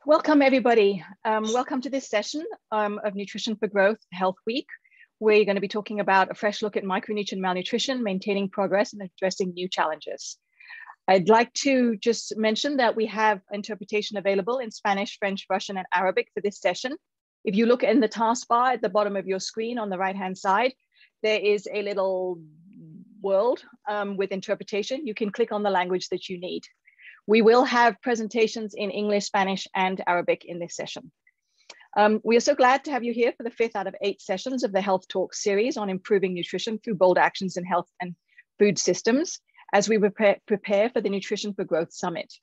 Welcome, everybody. Welcome to this session of Nutrition for Growth Health Week. We're going to be talking about a fresh look at micronutrient malnutrition, maintaining progress and addressing new challenges. I'd like to just mention that we have interpretation available in Spanish, French, Russian, and Arabic for this session. If you look in the taskbar at the bottom of your screen on the right-hand side, there is a little world with interpretation. You can click on the language that you need. We will have presentations in English, Spanish, and Arabic in this session. We are so glad to have you here for the 5th out of 8 sessions of the Health Talk series on improving nutrition through bold actions in health and food systems as we prepare for the Nutrition for Growth Summit.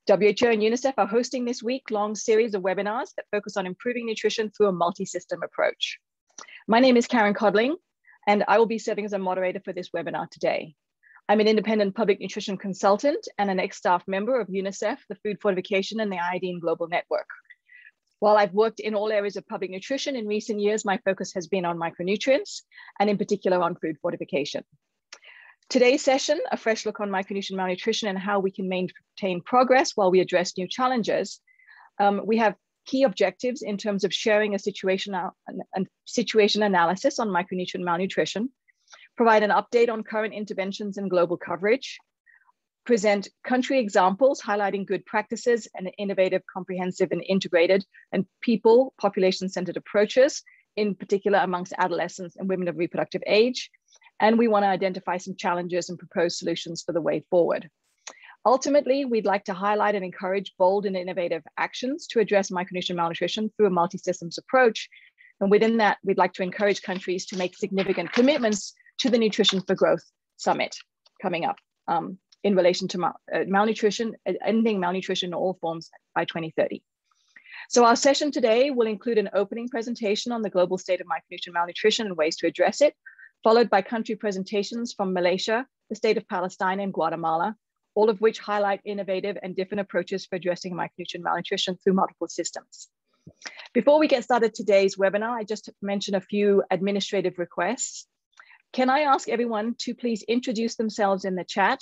WHO and UNICEF are hosting this week-long series of webinars that focus on improving nutrition through a multi-system approach. My name is Karen Codling, and I will be serving as a moderator for this webinar today. I'm an independent public nutrition consultant and an ex-staff member of UNICEF, the Food Fortification, and the Iodine Global Network. While I've worked in all areas of public nutrition in recent years, my focus has been on micronutrients and in particular on food fortification. Today's session, a fresh look on micronutrient malnutrition and how we can maintain progress while we address new challenges. We have key objectives in terms of sharing a situation analysis on micronutrient malnutrition, provide an update on current interventions and global coverage, present country examples highlighting good practices and innovative, comprehensive, and integrated and population-centered approaches, in particular amongst adolescents and women of reproductive age. And we want to identify some challenges and propose solutions for the way forward. Ultimately, we'd like to highlight and encourage bold and innovative actions to address micronutrient malnutrition through a multi-systems approach. And within that, we'd like to encourage countries to make significant commitments to the Nutrition for Growth Summit coming up in relation to malnutrition, ending malnutrition in all forms by 2030. So our session today will include an opening presentation on the global state of micronutrient malnutrition and ways to address it, followed by country presentations from Malaysia, the state of Palestine, and Guatemala, all of which highlight innovative and different approaches for addressing micronutrient malnutrition through multiple systems. Before we get started today's webinar, I just mention a few administrative requests. Can I ask everyone to please introduce themselves in the chat?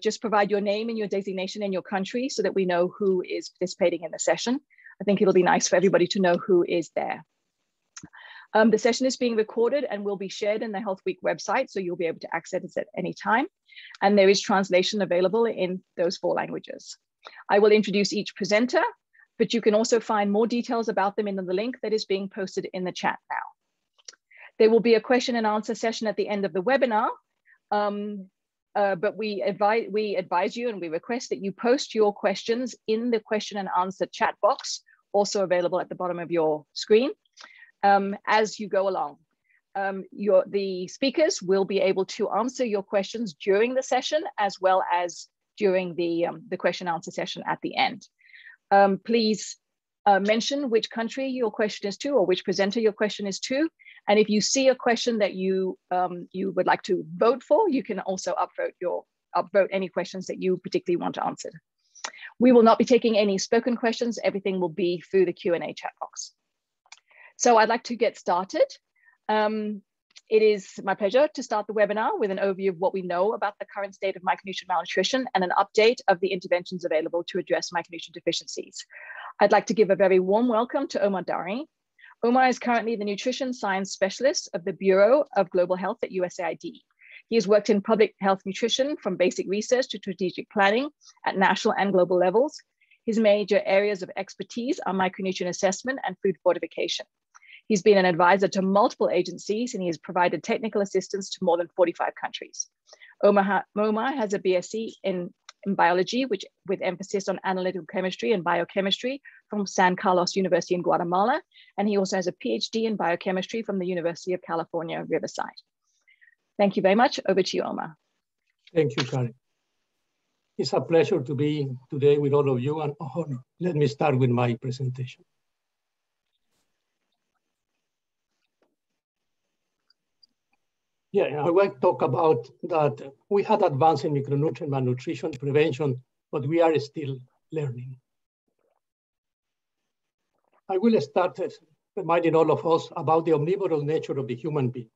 Just provide your name and your designation and your country so that we know who is participating in the session. I think it'll be nice for everybody to know who is there. The session is being recorded and will be shared in the Health Week website, so you'll be able to access it at any time. And there is translation available in those 4 languages. I will introduce each presenter, but you can also find more details about them in the link that is being posted in the chat now. There will be a question and answer session at the end of the webinar, but we advise you and we request that you post your questions in the question and answer chat box, also available at the bottom of your screen, as you go along. The speakers will be able to answer your questions during the session as well as during the question and answer session at the end. Please mention which country your question is to or which presenter your question is to. And if you see a question that you would like to vote for, you can also upvote any questions that you particularly want to answer. We will not be taking any spoken questions. Everything will be through the Q&A chat box. So I'd like to get started. It is my pleasure to start the webinar with an overview of what we know about the current state of micronutrient malnutrition and an update of the interventions available to address micronutrient deficiencies. I'd like to give a very warm welcome to Omar Dari. Omar is currently the Nutrition Science Specialist of the Bureau of Global Health at USAID. He has worked in public health nutrition from basic research to strategic planning at national and global levels. His major areas of expertise are micronutrient assessment and food fortification. He's been an advisor to multiple agencies and he has provided technical assistance to more than 45 countries. Omar has a BSc in biology, with emphasis on analytical chemistry and biochemistry from San Carlos University in Guatemala. And he also has a PhD in biochemistry from the University of California, Riverside. Thank you very much. Over to you, Omar. Thank you, Karen. It's a pleasure to be today with all of you and honor. Let me start with my presentation. Yeah, I want to talk about that we had advanced in micronutrient malnutrition prevention, but we are still learning. I will start reminding all of us about the omnivorous nature of the human being.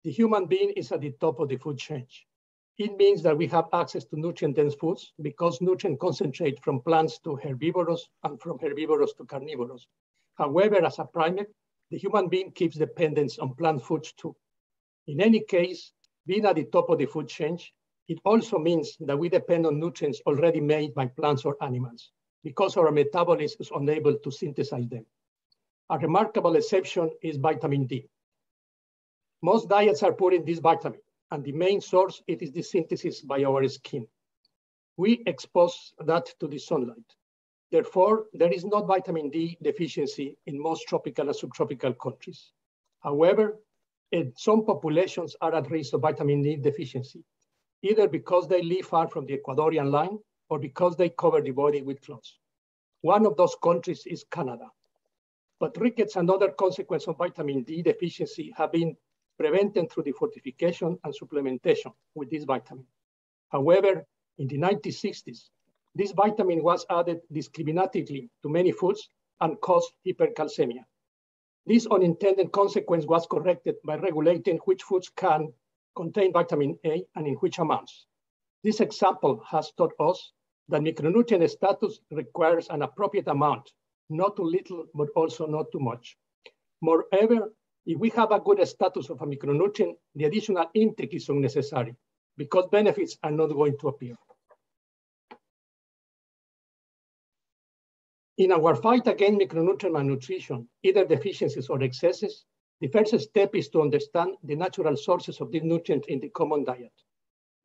The human being is at the top of the food chain. It means that we have access to nutrient-dense foods because nutrients concentrate from plants to herbivores and from herbivores to carnivores. However, as a primate, the human being keeps dependence on plant foods too. In any case, being at the top of the food chain, it also means that we depend on nutrients already made by plants or animals because our metabolism is unable to synthesize them. A remarkable exception is vitamin D. Most diets are poor in this vitamin, and the main source it is the synthesis by our skin. We expose that to the sunlight. Therefore, there is not vitamin D deficiency in most tropical and subtropical countries. However, some populations are at risk of vitamin D deficiency, either because they live far from the Ecuadorian line or because they cover the body with clothes. One of those countries is Canada. But rickets and other consequences of vitamin D deficiency have been prevented through the fortification and supplementation with this vitamin. However, in the 1960s, this vitamin was added discriminatingly to many foods and caused hypercalcemia. This unintended consequence was corrected by regulating which foods can contain vitamin A and in which amounts. This example has taught us that micronutrient status requires an appropriate amount, not too little, but also not too much. Moreover, if we have a good status of a micronutrient, the additional intake is unnecessary because benefits are not going to appear. In our fight against micronutrient malnutrition, either deficiencies or excesses, the first step is to understand the natural sources of these nutrients in the common diet.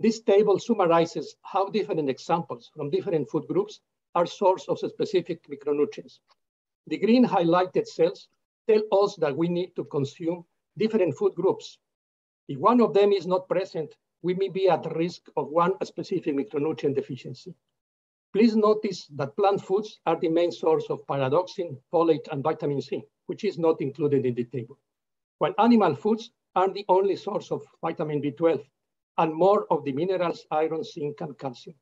This table summarizes how different examples from different food groups are sources of specific micronutrients. The green highlighted cells tell us that we need to consume different food groups. If one of them is not present, we may be at risk of one specific micronutrient deficiency. Please notice that plant foods are the main source of pyridoxine, folate, and vitamin C, which is not included in the table, while animal foods are the only source of vitamin B12 and more of the minerals, iron, zinc, and calcium.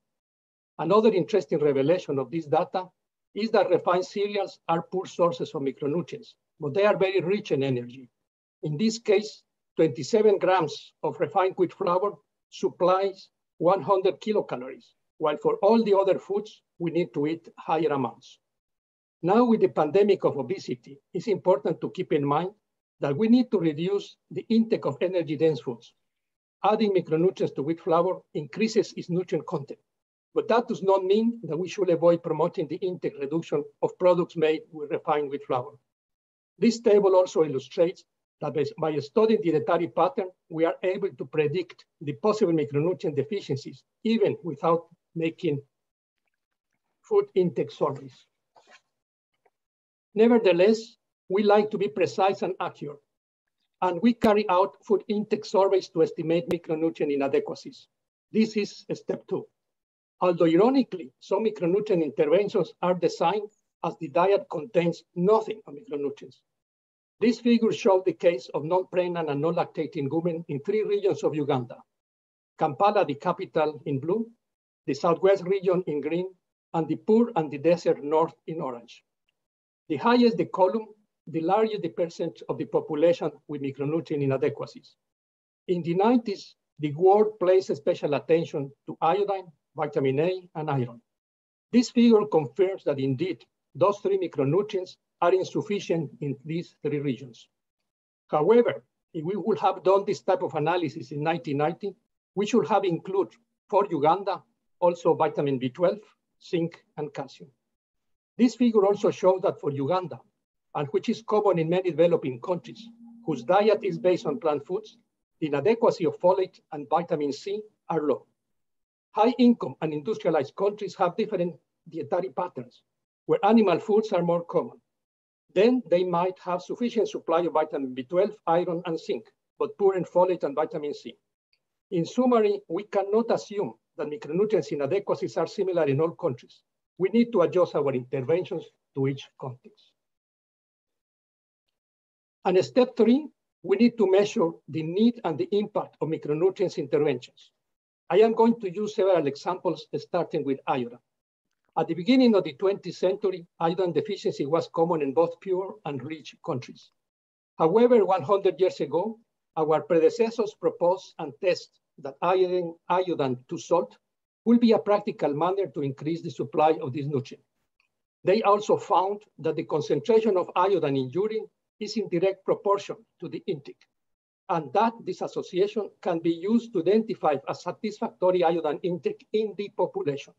Another interesting revelation of this data is that refined cereals are poor sources of micronutrients, but they are very rich in energy. In this case, 27 grams of refined wheat flour supplies 100 kilocalories, while for all the other foods, we need to eat higher amounts. Now with the pandemic of obesity, it's important to keep in mind that we need to reduce the intake of energy-dense foods. Adding micronutrients to wheat flour increases its nutrient content, but that does not mean that we should avoid promoting the intake reduction of products made with refined wheat flour. This table also illustrates that by studying the dietary pattern, we are able to predict the possible micronutrient deficiencies, even without making food intake surveys. Nevertheless, we like to be precise and accurate, and we carry out food intake surveys to estimate micronutrient inadequacies. This is step 2. Although ironically, some micronutrient interventions are designed as the diet contains nothing of micronutrients. These figures show the case of non-pregnant and non-lactating women in 3 regions of Uganda: Kampala, the capital, in blue, the Southwest region in green, and the poor and the desert north in orange. The higher the column, the larger the percent of the population with micronutrient inadequacies. In the 90s, the world placed special attention to iodine, vitamin A, and iron. This figure confirms that indeed, those 3 micronutrients are insufficient in these 3 regions. However, if we would have done this type of analysis in 1990, we should have included for Uganda also vitamin B12, zinc, and calcium. This figure also shows that for Uganda, and which is common in many developing countries, whose diet is based on plant foods, the inadequacy of folate and vitamin C are low. High income and industrialized countries have different dietary patterns, where animal foods are more common. Then they might have sufficient supply of vitamin B12, iron, and zinc, but poor in folate and vitamin C. In summary, we cannot assume that micronutrients inadequacies are similar in all countries. We need to adjust our interventions to each context. And step 3, we need to measure the need and the impact of micronutrients interventions. I am going to use several examples, starting with iodine. At the beginning of the 20th century, iodine deficiency was common in both poor and rich countries. However, 100 years ago, our predecessors proposed and tested that iodine to salt will be a practical manner to increase the supply of this nutrient. They also found that the concentration of iodine in urine is in direct proportion to the intake, and that this association can be used to identify a satisfactory iodine intake in the population.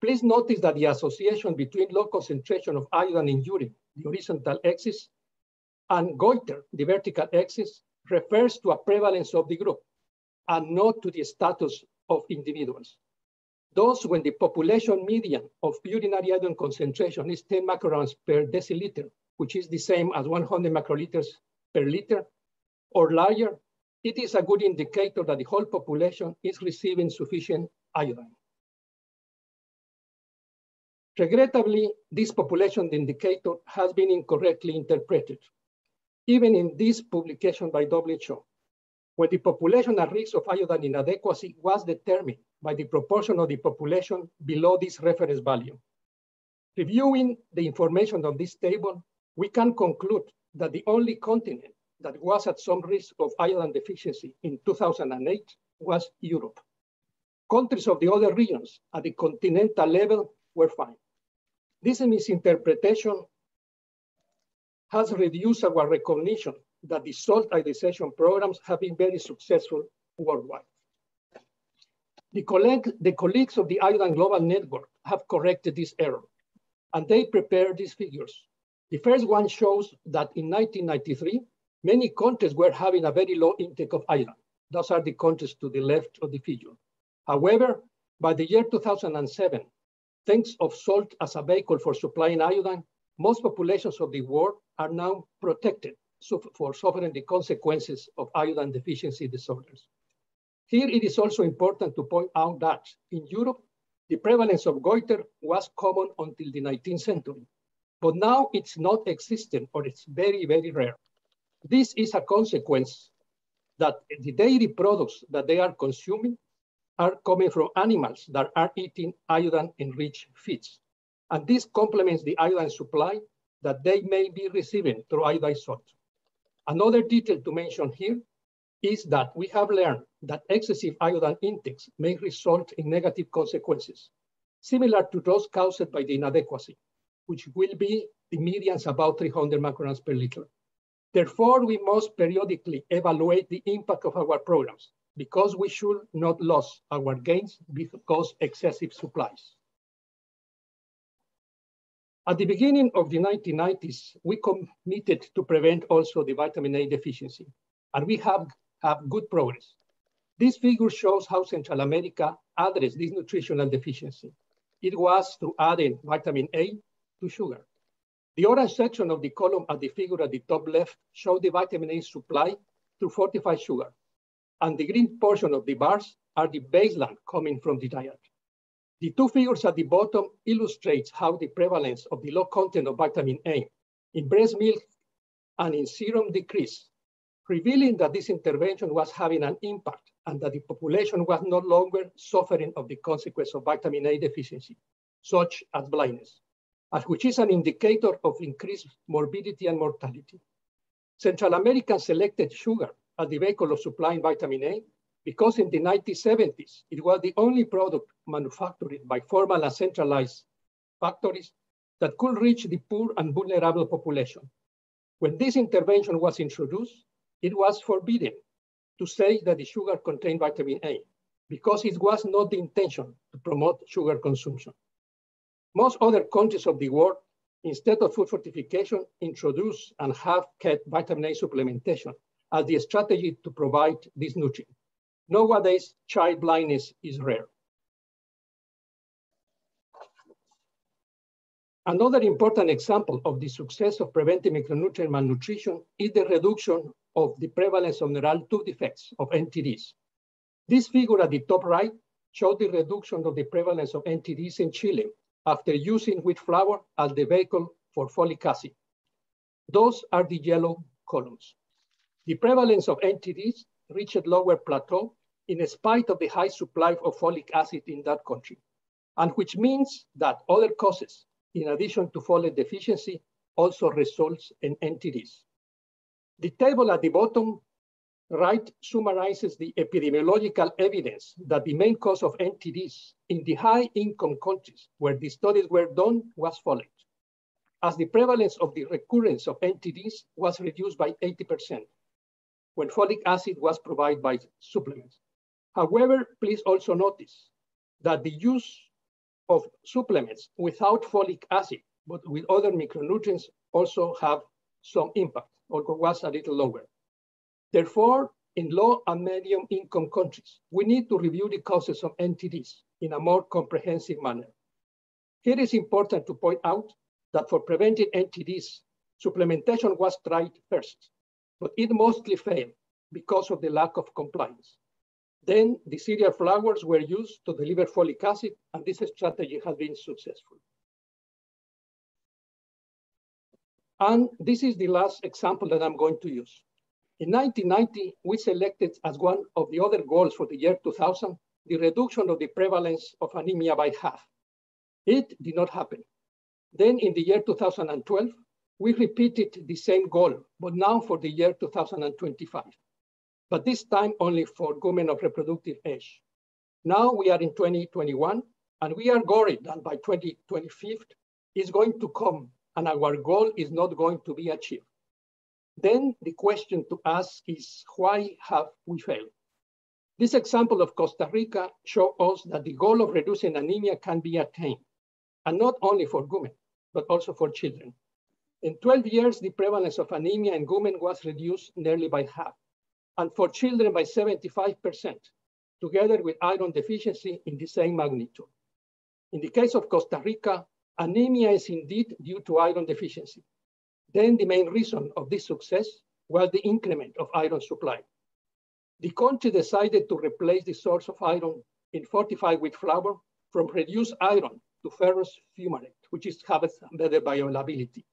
Please notice that the association between low concentration of iodine in urine, the horizontal axis, and goiter, the vertical axis, refers to a prevalence of the group and not to the status of individuals. Thus, when the population median of urinary iodine concentration is 10 micrograms per deciliter, which is the same as 100 microliters per liter or larger, it is a good indicator that the whole population is receiving sufficient iodine. Regrettably, this population indicator has been incorrectly interpreted, even in this publication by WHO, where the population at risk of iodine inadequacy was determined by the proportion of the population below this reference value. Reviewing the information of this table, we can conclude that the only continent that was at some risk of iodine deficiency in 2008 was Europe. Countries of the other regions at the continental level were fine. This misinterpretation has reduced our recognition that the salt iodization programs have been very successful worldwide. The colleagues of the Iodine Global Network have corrected this error, and they prepared these figures. The first one shows that in 1993, many countries were having a very low intake of iodine. Those are the countries to the left of the figure. However, by the year 2007, thanks of salt as a vehicle for supplying iodine, most populations of the world are now protected for suffering the consequences of iodine deficiency disorders. Here, it is also important to point out that in Europe, the prevalence of goiter was common until the 19th century, but now it's not existent or it's very, very rare. This is a consequence that the dairy products that they are consuming are coming from animals that are eating iodine-enriched feeds. And this complements the iodine supply that they may be receiving through iodized salt. Another detail to mention here is that we have learned that excessive iodine intakes may result in negative consequences, similar to those caused by the inadequacy, which will be the medians about 300 micrograms per liter. Therefore, we must periodically evaluate the impact of our programs because we should not lose our gains because excessive supplies. At the beginning of the 1990s, we committed to prevent also the vitamin A deficiency, and we have good progress. This figure shows how Central America addressed this nutritional deficiency. It was through adding vitamin A to sugar. The orange section of the column at the figure at the top left shows the vitamin A supply through fortified sugar, and the green portion of the bars are the baseline coming from the diet. The two figures at the bottom illustrate how the prevalence of the low content of vitamin A in breast milk and in serum decreased, revealing that this intervention was having an impact and that the population was no longer suffering of the consequence of vitamin A deficiency, such as blindness, which is an indicator of increased morbidity and mortality. Central America selected sugar as the vehicle of supplying vitamin A because in the 1970s, it was the only product manufactured by formal and centralized factories that could reach the poor and vulnerable population. When this intervention was introduced, it was forbidden to say that the sugar contained vitamin A because it was not the intention to promote sugar consumption. Most other countries of the world, instead of food fortification, introduce and have kept vitamin A supplementation as the strategy to provide this nutrient. Nowadays, child blindness is rare. Another important example of the success of preventing micronutrient malnutrition is the reduction of the prevalence of neural tube defects, of NTDs. This figure at the top right shows the reduction of the prevalence of NTDs in Chile after using wheat flour as the vehicle for folic acid. Those are the yellow columns. The prevalence of NTDs reached a lower plateau in spite of the high supply of folic acid in that country, and which means that other causes, in addition to folate deficiency, also results in NTDs. The table at the bottom right summarizes the epidemiological evidence that the main cause of NTDs in the high-income countries where the studies were done was folate, as the prevalence of the recurrence of NTDs was reduced by 80% when folic acid was provided by supplements. However, please also notice that the use of supplements without folic acid, but with other micronutrients also have some impact, although was a little lower. Therefore, in low and medium income countries, we need to review the causes of NTDs in a more comprehensive manner. Here it is important to point out that for preventing NTDs, supplementation was tried first, but it mostly failed because of the lack of compliance. Then the cereal flours were used to deliver folic acid, and this strategy has been successful. And this is the last example that I'm going to use. In 1990, we selected as one of the other goals for the year 2000, the reduction of the prevalence of anemia by half. It did not happen. Then in the year 2012, we repeated the same goal, but now for the year 2025. But this time only for women of reproductive age. Now we are in 2021, and we are worried that by 2025, it's going to come, and our goal is not going to be achieved. Then the question to ask is, why have we failed? This example of Costa Rica shows us that the goal of reducing anemia can be attained, and not only for women, but also for children. In 12 years, the prevalence of anemia in women was reduced nearly by half, and for children by 75%, together with iron deficiency in the same magnitude. In the case of Costa Rica, anemia is indeed due to iron deficiency. Then the main reason of this success was the increment of iron supply. The country decided to replace the source of iron in fortified wheat flour from reduced iron to ferrous fumarate, which has better bioavailability.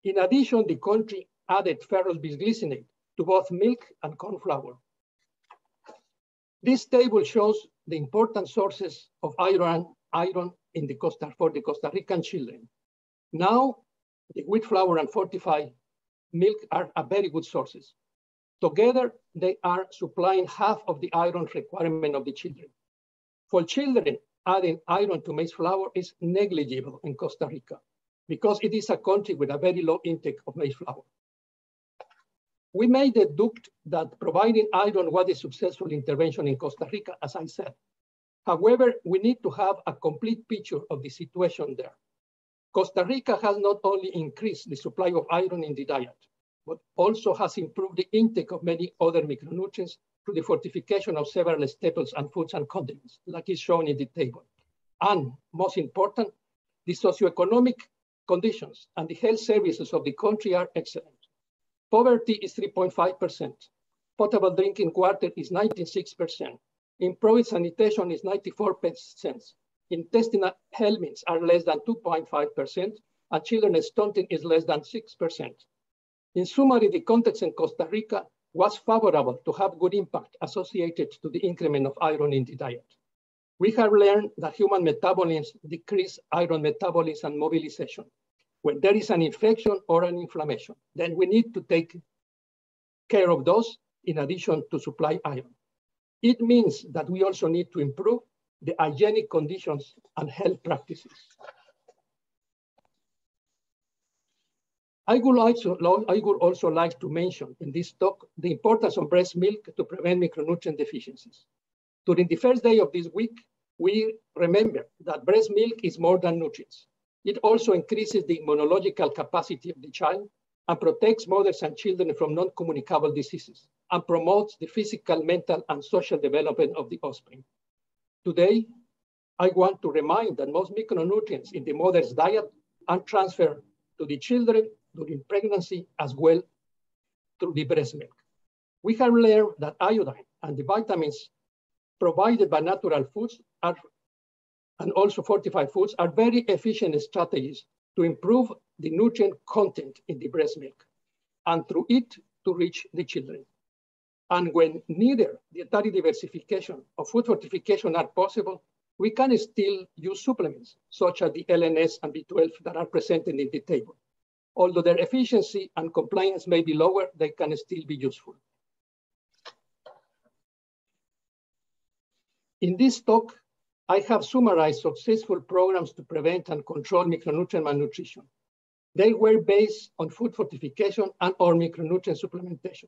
In addition, the country added ferrous bisglycinate to both milk and corn flour. This table shows the important sources of iron for the Costa Rican children. Now, the wheat flour and fortified milk are very good sources. Together, they are supplying half of the iron requirement of the children. For children, adding iron to maize flour is negligible in Costa Rica because it is a country with a very low intake of maize flour. We may deduct that providing iron was a successful intervention in Costa Rica, as I said. However, we need to have a complete picture of the situation there. Costa Rica has not only increased the supply of iron in the diet, but also has improved the intake of many other micronutrients through the fortification of several staples and foods and condiments, like is shown in the table. And most important, the socioeconomic conditions and the health services of the country are excellent. Poverty is 3.5%. Potable drinking water is 96%. Improved sanitation is 94%. Intestinal helminths are less than 2.5%, and children's stunting is less than 6%. In summary, the context in Costa Rica was favorable to have good impact associated to the increment of iron in the diet. We have learned that human metabolism decrease iron metabolism and mobilization. When there is an infection or an inflammation, then we need to take care of those in addition to supply iron. It means that we also need to improve the hygienic conditions and health practices. I would also like to mention in this talk the importance of breast milk to prevent micronutrient deficiencies. During the first day of this week, we remember that breast milk is more than nutrients. It also increases the immunological capacity of the child and protects mothers and children from non-communicable diseases and promotes the physical, mental, and social development of the offspring. Today, I want to remind that most micronutrients in the mother's diet are transferred to the children during pregnancy as well through the breast milk. We have learned that iodine and the vitamins provided by natural foods and also fortified foods are very efficient strategies to improve the nutrient content in the breast milk and through it to reach the children. And when neither dietary diversification or food fortification are possible, we can still use supplements such as the LNS and B12 that are presented in the table. Although their efficiency and compliance may be lower, they can still be useful. In this talk, I have summarized successful programs to prevent and control micronutrient malnutrition. They were based on food fortification and or micronutrient supplementation.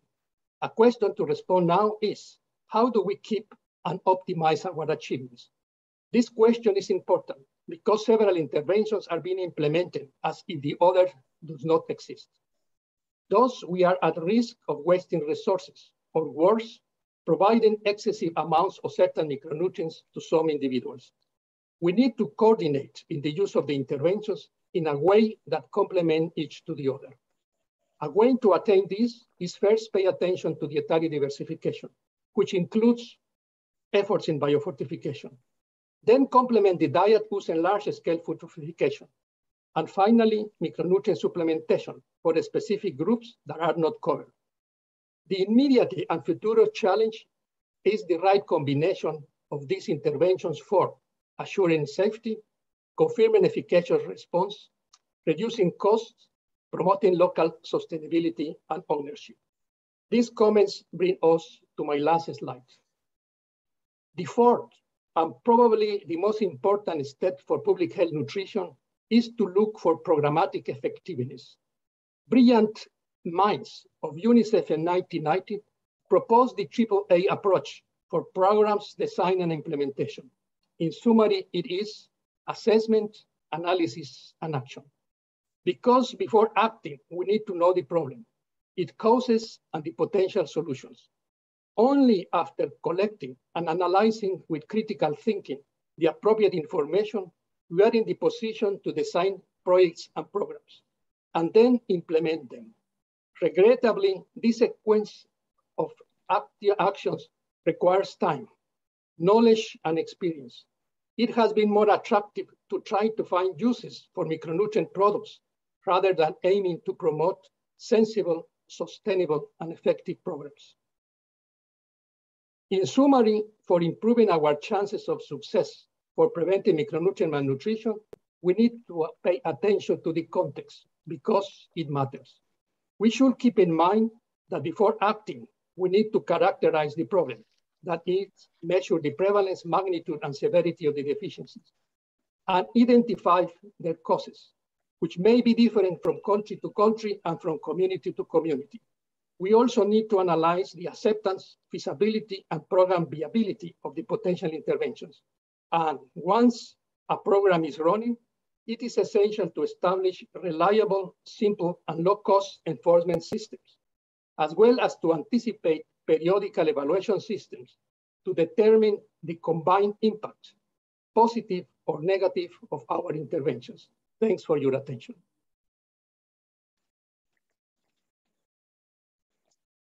A question to respond now is, how do we keep and optimize our achievements? This question is important because several interventions are being implemented as if the other does not exist. Thus, we are at risk of wasting resources, or worse, providing excessive amounts of certain micronutrients to some individuals. We need to coordinate in the use of the interventions in a way that complement each to the other. A way to attain this is first pay attention to dietary diversification, which includes efforts in biofortification. Then complement the diet using large-scale food fortification. And finally, micronutrient supplementation for the specific groups that are not covered. The immediate and future challenge is the right combination of these interventions for assuring safety, confirming efficacious response, reducing costs, promoting local sustainability and ownership. These comments bring us to my last slide. The fourth, and probably the most important step for public health nutrition, is to look for programmatic effectiveness. Brilliant minds of UNICEF in 1990 proposed the AAA approach for programs, design, and implementation. In summary, it is assessment, analysis, and action. Because before acting, we need to know the problem, its causes, and the potential solutions. Only after collecting and analyzing with critical thinking the appropriate information, we are in the position to design projects and programs, and then implement them. Regrettably, this sequence of actions requires time, knowledge, and experience. It has been more attractive to try to find uses for micronutrient products rather than aiming to promote sensible, sustainable, and effective programs. In summary, for improving our chances of success for preventing micronutrient malnutrition, we need to pay attention to the context because it matters. We should keep in mind that before acting, we need to characterize the problem, that is, measure the prevalence, magnitude, and severity of the deficiencies, and identify their causes, which may be different from country to country and from community to community. We also need to analyze the acceptance, feasibility, and program viability of the potential interventions. And once a program is running, it is essential to establish reliable, simple, and low-cost enforcement systems, as well as to anticipate periodical evaluation systems to determine the combined impact, positive or negative, of our interventions. Thanks for your attention.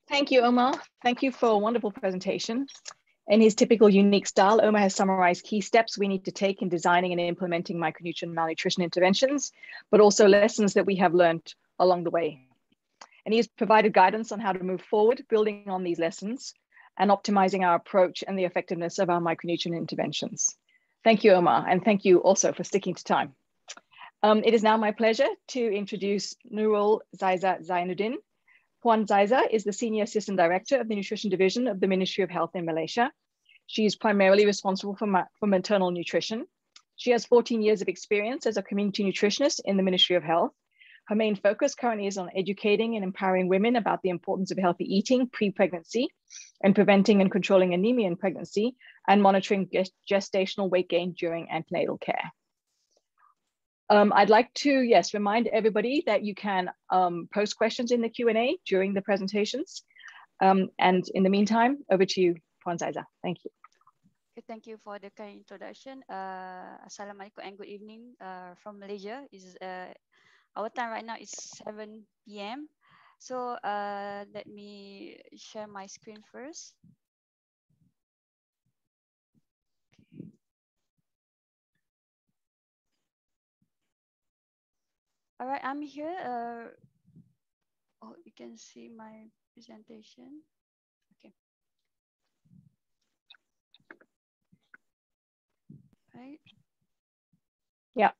Thank you, Omar. Thank you for a wonderful presentation. In his typical unique style, Omar has summarized key steps we need to take in designing and implementing micronutrient malnutrition interventions, but also lessons that we have learned along the way. And he has provided guidance on how to move forward, building on these lessons and optimizing our approach and the effectiveness of our micronutrient interventions. Thank you, Omar, and thank you also for sticking to time. It is now my pleasure to introduce Nurul Zaiza Zainuddin. Puan Zaiza is the Senior Assistant Director of the Nutrition Division of the Ministry of Health in Malaysia. She is primarily responsible for maternal nutrition. She has 14 years of experience as a community nutritionist in the Ministry of Health. Her main focus currently is on educating and empowering women about the importance of healthy eating pre-pregnancy and preventing and controlling anemia in pregnancy and monitoring gestational weight gain during antenatal care. I'd like to, remind everybody that you can post questions in the Q&A during the presentations. And in the meantime, over to you, Puan Zaiza. Thank you. Okay, thank you for the kind introduction. Assalamualaikum and good evening from Malaysia. Our time right now is 7 p.m. So let me share my screen first. All right, I'm here. Oh, you can see my presentation. Okay. Right. Yeah.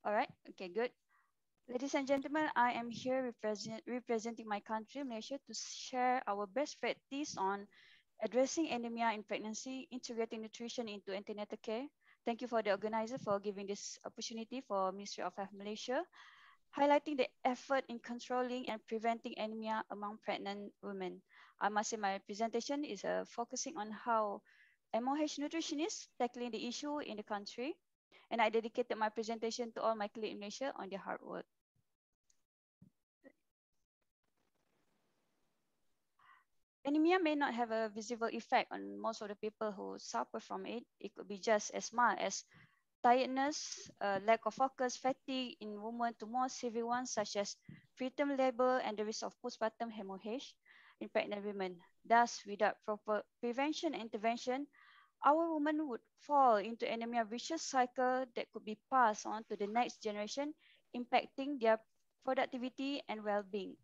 All right. Okay, good. Ladies and gentlemen, I am here representing my country, Malaysia, to share our best practice on addressing anemia in pregnancy, integrating nutrition into antenatal care. Thank you for the organizer for giving this opportunity for Ministry of Health Malaysia, highlighting the effort in controlling and preventing anemia among pregnant women. I must say my presentation is focusing on how MOH nutritionists tackling the issue in the country, and I dedicated my presentation to all my colleagues in Malaysia on their hard work. Anemia may not have a visible effect on most of the people who suffer from it. It could be just as mild as tiredness, lack of focus, fatigue in women to more severe ones such as preterm labor and the risk of postpartum hemorrhage in pregnant women. Thus, without proper prevention and intervention, our women would fall into anemia vicious cycle that could be passed on to the next generation, impacting their productivity and well-being.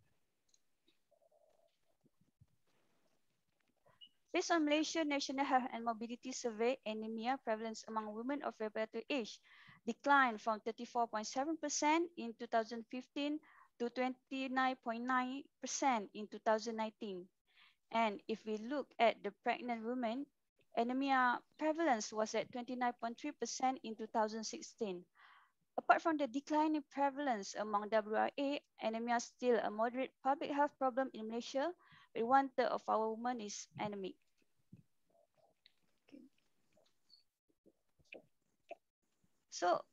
Based on Malaysia National Health and Mobility Survey, anemia prevalence among women of reproductive age declined from 34.7% in 2015 to 29.9% in 2019. And if we look at the pregnant women, anemia prevalence was at 29.3% in 2016. Apart from the declining prevalence among WRA, anemia is still a moderate public health problem in Malaysia, with 1/3 of our women is anemic. Okay. So,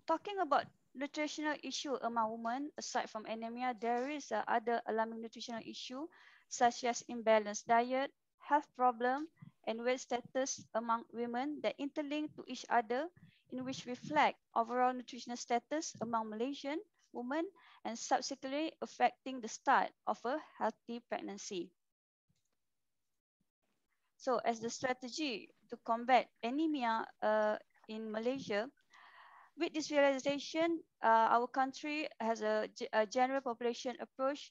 talking about nutritional issue among women, aside from anemia, there is other alarming nutritional issue such as imbalanced diet, health problem, and weight status among women that interlink to each other, in which reflect overall nutritional status among Malaysian women and subsequently affecting the start of a healthy pregnancy. So as the strategy to combat anemia in Malaysia, with this realization, our country has a general population approach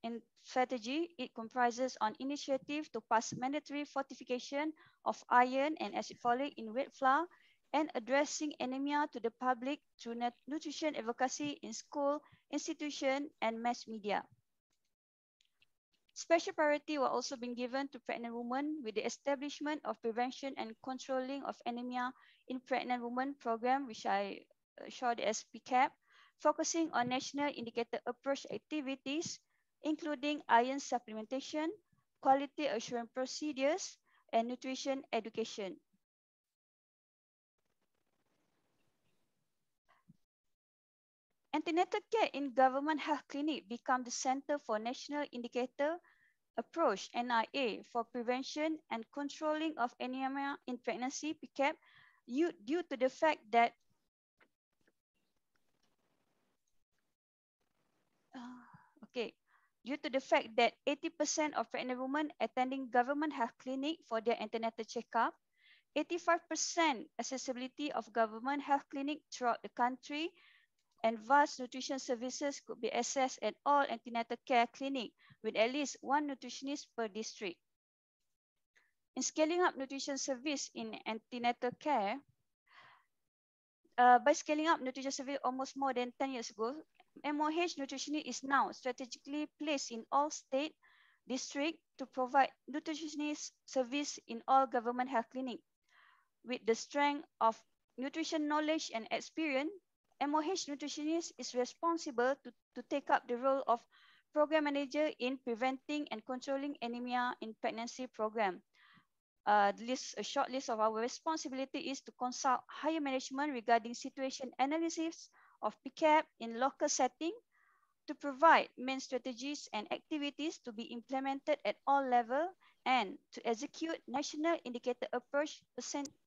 in strategy. It comprises on initiative to pass mandatory fortification of iron and acid folic in wheat flour and addressing anemia to the public through nutrition advocacy in school, institution, and mass media. Special priority will also be given to pregnant women with the establishment of prevention and controlling of anemia in pregnant women program, which I showed as PCAP, focusing on national indicator approach activities, including iron supplementation, quality assurance procedures, and nutrition education. Antenatal care in government health clinic become the center for national indicator approach NIA for prevention and controlling of anemia in pregnancy PCAP due to the fact that due to the fact that 80% of pregnant women attending government health clinic for their antenatal checkup, 85% accessibility of government health clinic throughout the country, and vast nutrition services could be accessed at all antenatal care clinic with at least one nutritionist per district. In scaling up nutrition service in antenatal care, by scaling up nutrition service almost more than 10 years ago, MOH nutritionist is now strategically placed in all state, district to provide nutritionist service in all government health clinic. With the strength of nutrition knowledge and experience, MOH nutritionist is responsible to take up the role of program manager in preventing and controlling anemia in pregnancy program. A short list of our responsibility is to consult higher management regarding situation analysis of PCAP in local setting, to provide main strategies and activities to be implemented at all levels, and to execute national indicator approach,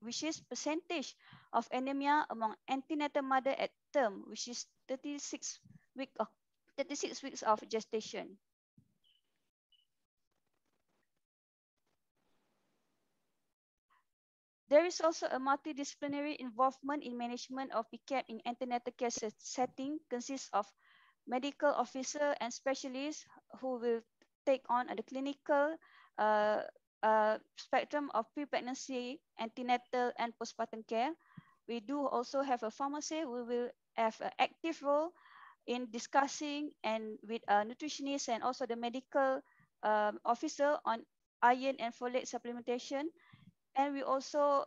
which is percentage of anemia among antenatal mother at term, which is 36 weeks of gestation. There is also a multidisciplinary involvement in management of PCAP in antenatal care setting, consists of medical officer and specialists who will take on the clinical spectrum of pre-pregnancy, antenatal, and postpartum care. We do also have a pharmacy who will have an active role in discussing and with nutritionists and also the medical officer on iron and folate supplementation. And we also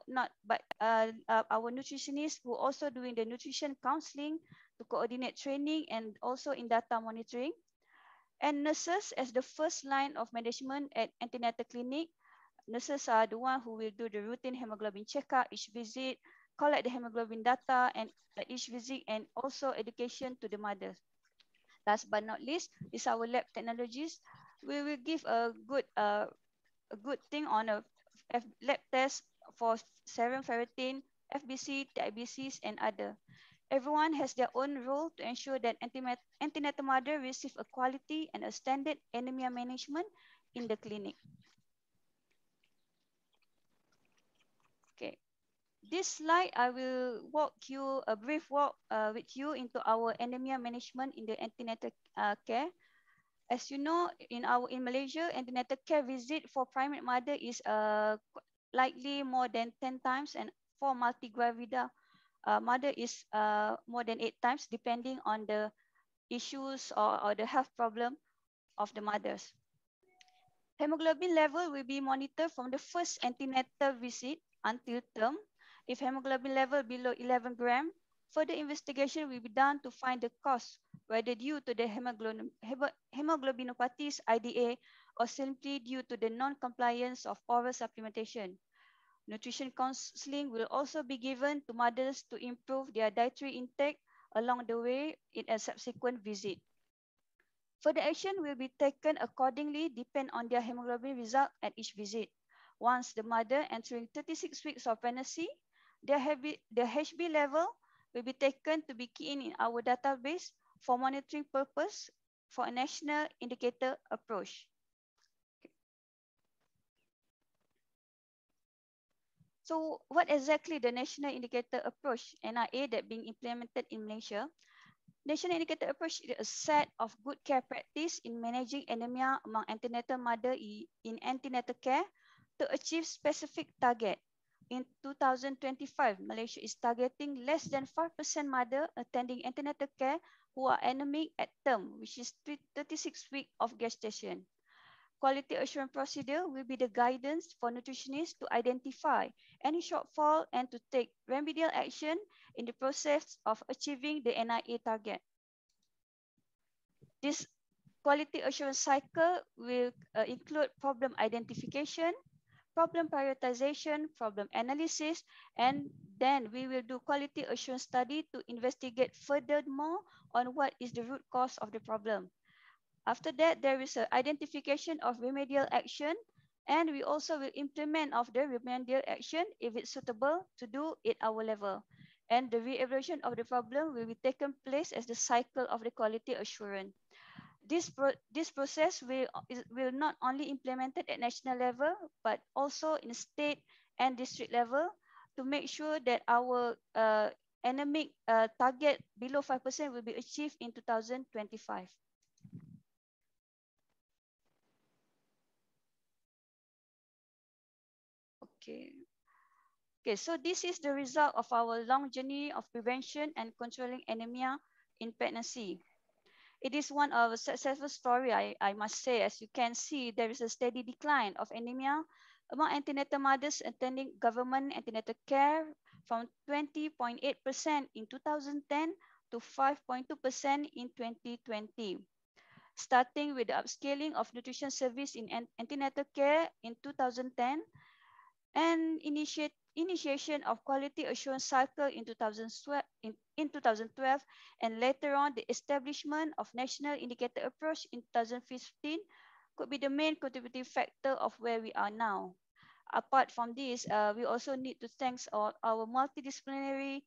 our nutritionists who also doing the nutrition counseling to coordinate training and also in data monitoring. And nurses as the first line of management at antenatal clinic. Nurses are the one who will do the routine hemoglobin checkup each visit, collect the hemoglobin data and each visit, and also education to the mothers. Last but not least is our lab technologies. We will give a good thing on a lab test for serum ferritin, FBC, TIBCs, and other. Everyone has their own role to ensure that antenatal mother receive a quality and a standard anemia management in the clinic. Okay, this slide I will walk you a brief walk with you into our anemia management in the antenatal care. As you know, in Malaysia, antenatal care visit for primate mother is likely more than 10 times, and for multigravida mother is more than 8 times, depending on the issues or the health problem of the mothers. Hemoglobin level will be monitored from the first antenatal visit until term. If hemoglobin level below 11 gram, further investigation will be done to find the cause, whether due to the hemoglobinopathies IDA or simply due to the non-compliance of oral supplementation. Nutrition counseling will also be given to mothers to improve their dietary intake along the way in a subsequent visit. Further action will be taken accordingly, depend on their hemoglobin result at each visit. Once the mother entering 36 weeks of pregnancy, the HB level will be taken to be keyed in our database for monitoring purpose for a national indicator approach. So what exactly the national indicator approach, NIA, that being implemented in Malaysia? National indicator approach is a set of good care practice in managing anemia among antenatal mother in antenatal care to achieve specific target. In 2025, Malaysia is targeting less than 5% mother attending antenatal care who are anemic at term, which is 36 weeks of gestation. Quality assurance procedure will be the guidance for nutritionists to identify any shortfall and to take remedial action in the process of achieving the NIA target. This quality assurance cycle will include problem identification, problem prioritization, problem analysis, and then we will do quality assurance study to investigate furthermore on what is the root cause of the problem. After that, there is an identification of remedial action, and we also will implement of the remedial action if it's suitable to do at our level. And the re-evaluation of the problem will be taken place as the cycle of the quality assurance. This process will not only implemented at national level, but also in state and district level to make sure that our anemic target below 5% will be achieved in 2025. Okay, so this is the result of our long journey of prevention and controlling anemia in pregnancy. It is one of a successful story, I must say. As you can see, there is a steady decline of anemia among antenatal mothers attending government antenatal care from 20.8% in 2010 to 5.2% in 2020. Starting with the upscaling of nutrition service in antenatal care in 2010, and initiation of quality assurance cycle in 2012, and later on the establishment of national indicator approach in 2015 could be the main contributing factor of where we are now. Apart from this, we also need to thank our multidisciplinary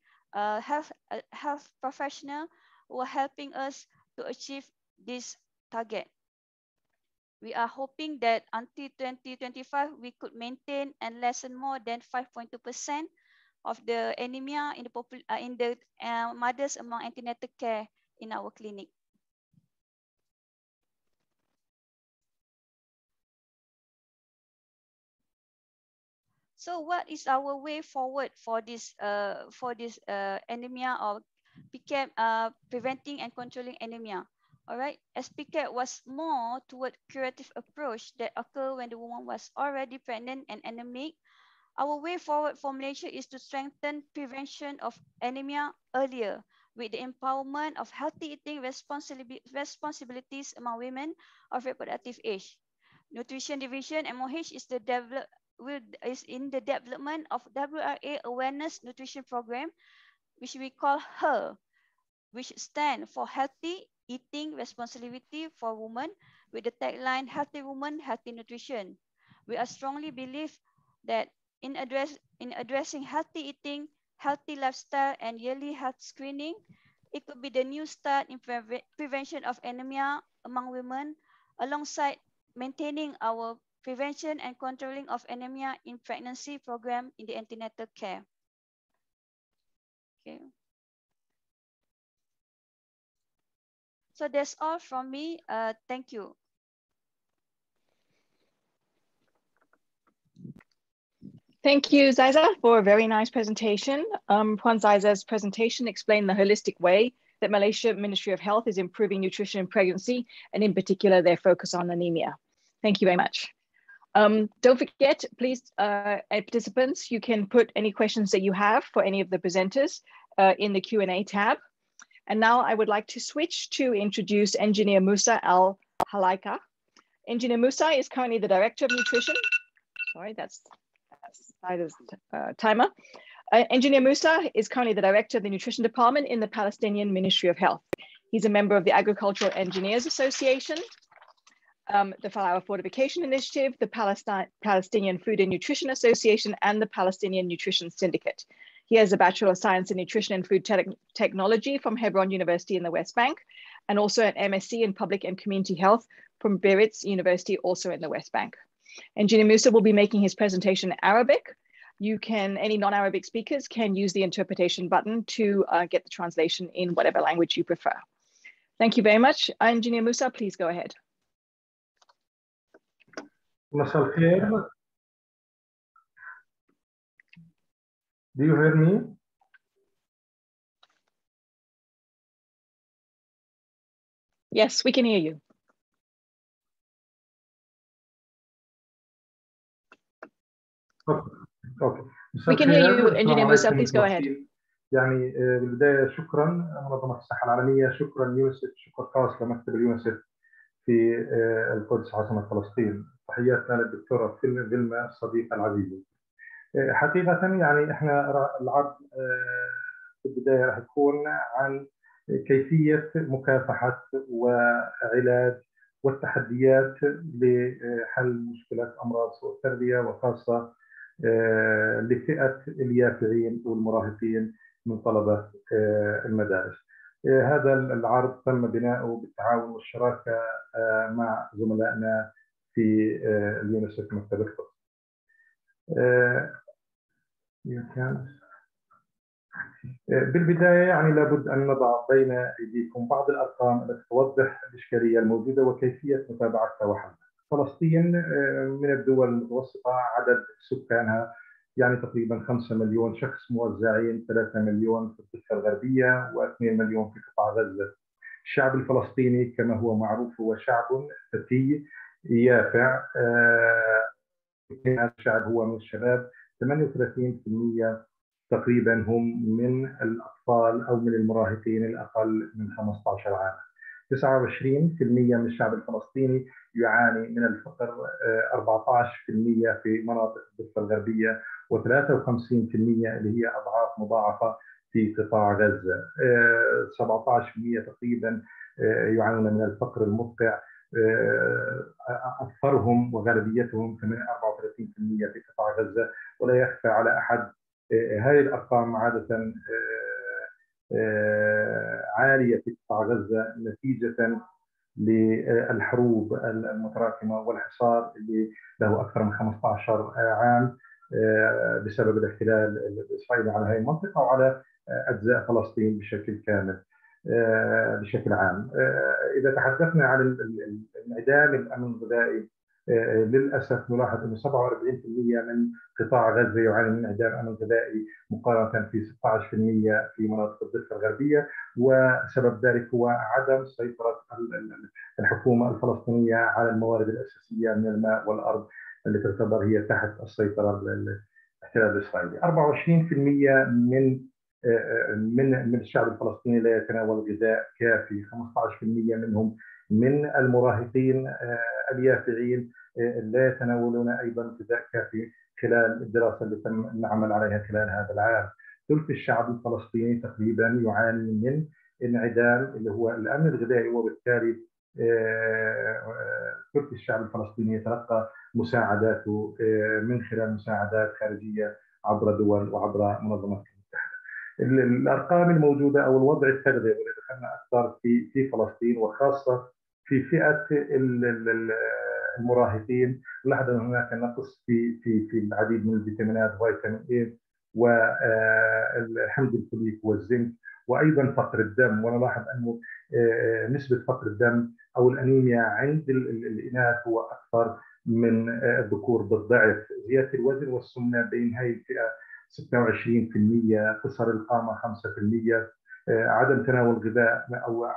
health professional who are helping us to achieve this target. We are hoping that until 2025, we could maintain and lessen more than 5.2% of the anemia in the mothers among antenatal care in our clinic. So what is our way forward for this anemia or preventing and controlling anemia? All right, SPCAT was more toward curative approach that occur when the woman was already pregnant and anemic. Our way forward for Malaysia is to strengthen prevention of anemia earlier with the empowerment of healthy eating responsibilities among women of reproductive age. Nutrition Division MOH is in the development of WRA Awareness Nutrition Program, which we call HER, which stands for Healthy Eating Responsibility for Women, with the tagline Healthy Women, Healthy Nutrition. We are strongly believe that in addressing healthy eating, healthy lifestyle, and yearly health screening, it could be the new start in prevention of anemia among women, alongside maintaining our prevention and controlling of anemia in pregnancy program in the antenatal care. Okay. So that's all from me. Thank you. Thank you, Zaiza, for a very nice presentation. Puan Zaiza's presentation explained the holistic way that Malaysia Ministry of Health is improving nutrition in pregnancy, and in particular, their focus on anemia. Thank you very much. Don't forget, please, participants, you can put any questions that you have for any of the presenters in the Q&A tab. And now I would like to switch to introduce Engineer Musa Al-Halaika. Engineer Musa is currently the Director of Nutrition. Sorry, that's Zaiza's timer. Engineer Musa is currently the Director of the Nutrition Department in the Palestinian Ministry of Health. He's a member of the Agricultural Engineers Association, the Flour Fortification Initiative, the Palestinian Food and Nutrition Association, and the Palestinian Nutrition Syndicate. He has a Bachelor of Science in Nutrition and Food Technology from Hebron University in the West Bank, and also an MSc in Public and Community Health from Biarritz University, also in the West Bank. Engineer Musa will be making his presentation in Arabic. Any non-Arabic speakers can use the interpretation button to get the translation in whatever language you prefer. Thank you very much. Engineer Musa, please go ahead. مساء الخير. Do you hear me? Yes, we can hear you. Okay. We can hear you, Engineer Musa. Please go ahead. يعني بالبداية شكرا منظمة الصحة العالمية، شكرا يونيسف، شكر خاص لمكتب اليونيسف في القدس عاصمة فلسطين. تحياتنا للدكتورة فيلما الصديقة العزيزة. حقيقة يعني احنا العرض في البداية راح يكون عن كيفية مكافحة وعلاج والتحديات لحل مشكلة أمراض سوء التربية، وخاصة لفئة اليافعين والمراهقين من طلبة المدارس. هذا العرض تم بناؤه بالتعاون والشراكة مع زملائنا في اليونيسف مكتب القدس. بالبداية يعني لابد أن نضع بين أيديكم بعض الأرقام التي توضح الإشكالية الموجودة وكيفية متابعتها وحلها. فلسطين من الدول المتوسطة، عدد سكانها يعني تقريبا 5 مليون شخص موزعين 3 مليون في الضفة الغربية و2 مليون في قطاع غزة. الشعب الفلسطيني كما هو معروف هو شعب فتي يافع. هذا الشعب هو من الشباب، 38% تقريبا هم من الأطفال أو من المراهقين الأقل من 15 عام. 29% من الشعب الفلسطيني يعاني من الفقر، 14% في مناطق الضفة الغربية، و53% اللي هي أضعاف مضاعفة في قطاع غزة. 17% تقريبا يعانون من الفقر المدقع، أكثرهم وغالبيتهم 34% في قطاع غزة. ولا يخفى على أحد هذه الأرقام عادة عالية في قطاع غزة نتيجة للحروب المتراكمة والحصار اللي له أكثر من 15 عام بسبب الاحتلال الإسرائيلي على هذه المنطقة وعلى أجزاء فلسطين بشكل كامل بشكل عام. إذا تحدثنا عن انعدام الأمن الغذائي للاسف نلاحظ انه 47% من قطاع غزه يعاني من انعدام امن غذائي مقارنه في 16% في مناطق الضفه الغربيه، وسبب ذلك هو عدم سيطره الحكومه الفلسطينيه على الموارد الاساسيه من الماء والارض اللي تعتبر هي تحت السيطره الاحتلال الاسرائيلي. 24% من الشعب الفلسطيني لا يتناول غذاء كافي، 15% منهم من المراهقين اليافعين لا يتناولون ايضا غذاء كافي خلال الدراسه اللي تم العمل عليها خلال هذا العام. ثلث الشعب الفلسطيني تقريبا يعاني من انعدام اللي هو الامن الغذائي، وبالتالي ثلث الشعب الفلسطيني يتلقى مساعداته من خلال مساعدات خارجيه عبر دول وعبر منظمات المتحده. الارقام الموجوده او الوضع التغذيه واللي دخلنا اكثر في فلسطين وخاصه في فئه المراهقين، نلاحظ ان هناك نقص في العديد من الفيتامينات، فيتامين اي والحمض الفوليك والزنك، وايضا فقر الدم. ونلاحظ انه نسبه فقر الدم او الانيميا عند الاناث هو اكثر من الذكور بالضعف. زياده الوزن والسمنه بين هذه الفئه 26%، قصر القامه 5%، عدم تناول غذاء او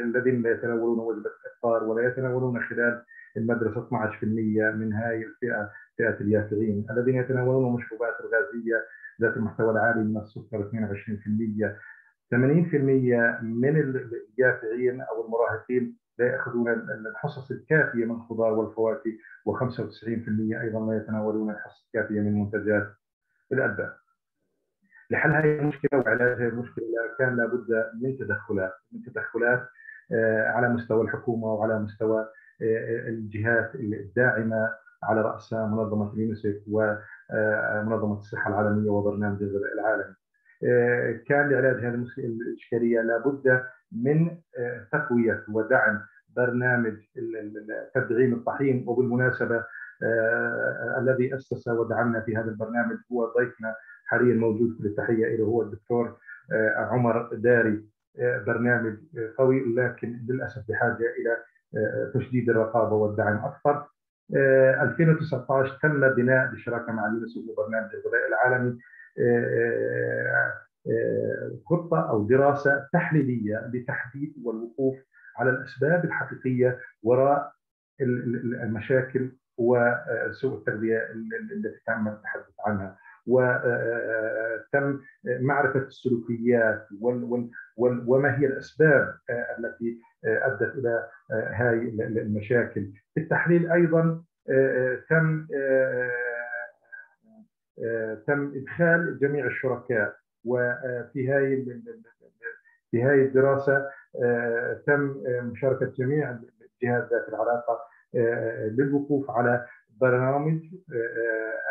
الذين لا يتناولون وجبه الافطار ولا يتناولون خلال المدرسه 12% من هذه الفئه، فئه اليافعين. الذين يتناولون المشروبات الغازيه ذات المحتوى العالي من السكر 22%. 80% من اليافعين او المراهقين لا ياخذون الحصص الكافيه من الخضار والفواكه، و95% ايضا لا يتناولون الحصص الكافيه من منتجات الالبان. لحل هذه المشكله وعلاج هذه المشكله كان لابد من تدخلات على مستوى الحكومه وعلى مستوى الجهات الداعمه، على راسها منظمه اليونيسيف ومنظمه الصحه العالميه وبرنامج الغذاء العالمي. كان لعلاج هذه الاشكاليه لابد من تقويه ودعم برنامج تدعيم الطحين. وبالمناسبه الذي اسس ودعمنا في هذا البرنامج هو ضيفنا حاليا موجود في التحيه اليه، هو الدكتور عمر داري. برنامج قوي لكن للاسف بحاجه الى تشديد الرقابه والدعم اكثر. 2019 تم بناء بالشراكه مع اليونيسيف وبرنامج الغذاء العالمي خطه او دراسه تحليليه لتحديد والوقوف على الاسباب الحقيقيه وراء المشاكل وسوء التغذيه التي تم التحدث عنها، وتم معرفه السلوكيات وما هي الاسباب التي ادت الى هذه المشاكل. في التحليل ايضا تم ادخال جميع الشركاء، وفي هذه الدراسه تم مشاركه جميع الجهات ذات العلاقه للوقوف على برامج،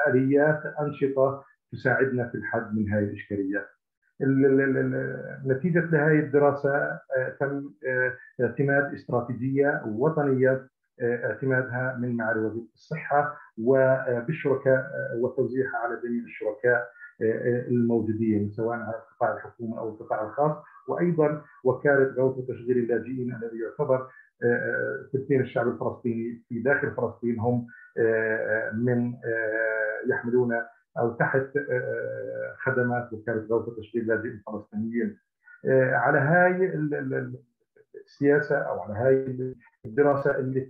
اليات، انشطه تساعدنا في الحد من هذه الاشكاليات. نتيجه لهذه الدراسه تم اعتماد استراتيجيه وطنيه، اعتمادها من معالي وزير الصحه وبالشركاء وتوزيعها على جميع الشركاء الموجودين سواء على القطاع الحكومي او القطاع الخاص، وايضا وكاله غوث وتشغيل اللاجئين الذي يعتبر ثلثين الشعب الفلسطيني في داخل فلسطين هم من يحملون او تحت خدمات وكاله غوث وتشغيل اللاجئين الفلسطينيين. على هاي السياسه او على هاي الدراسه اللي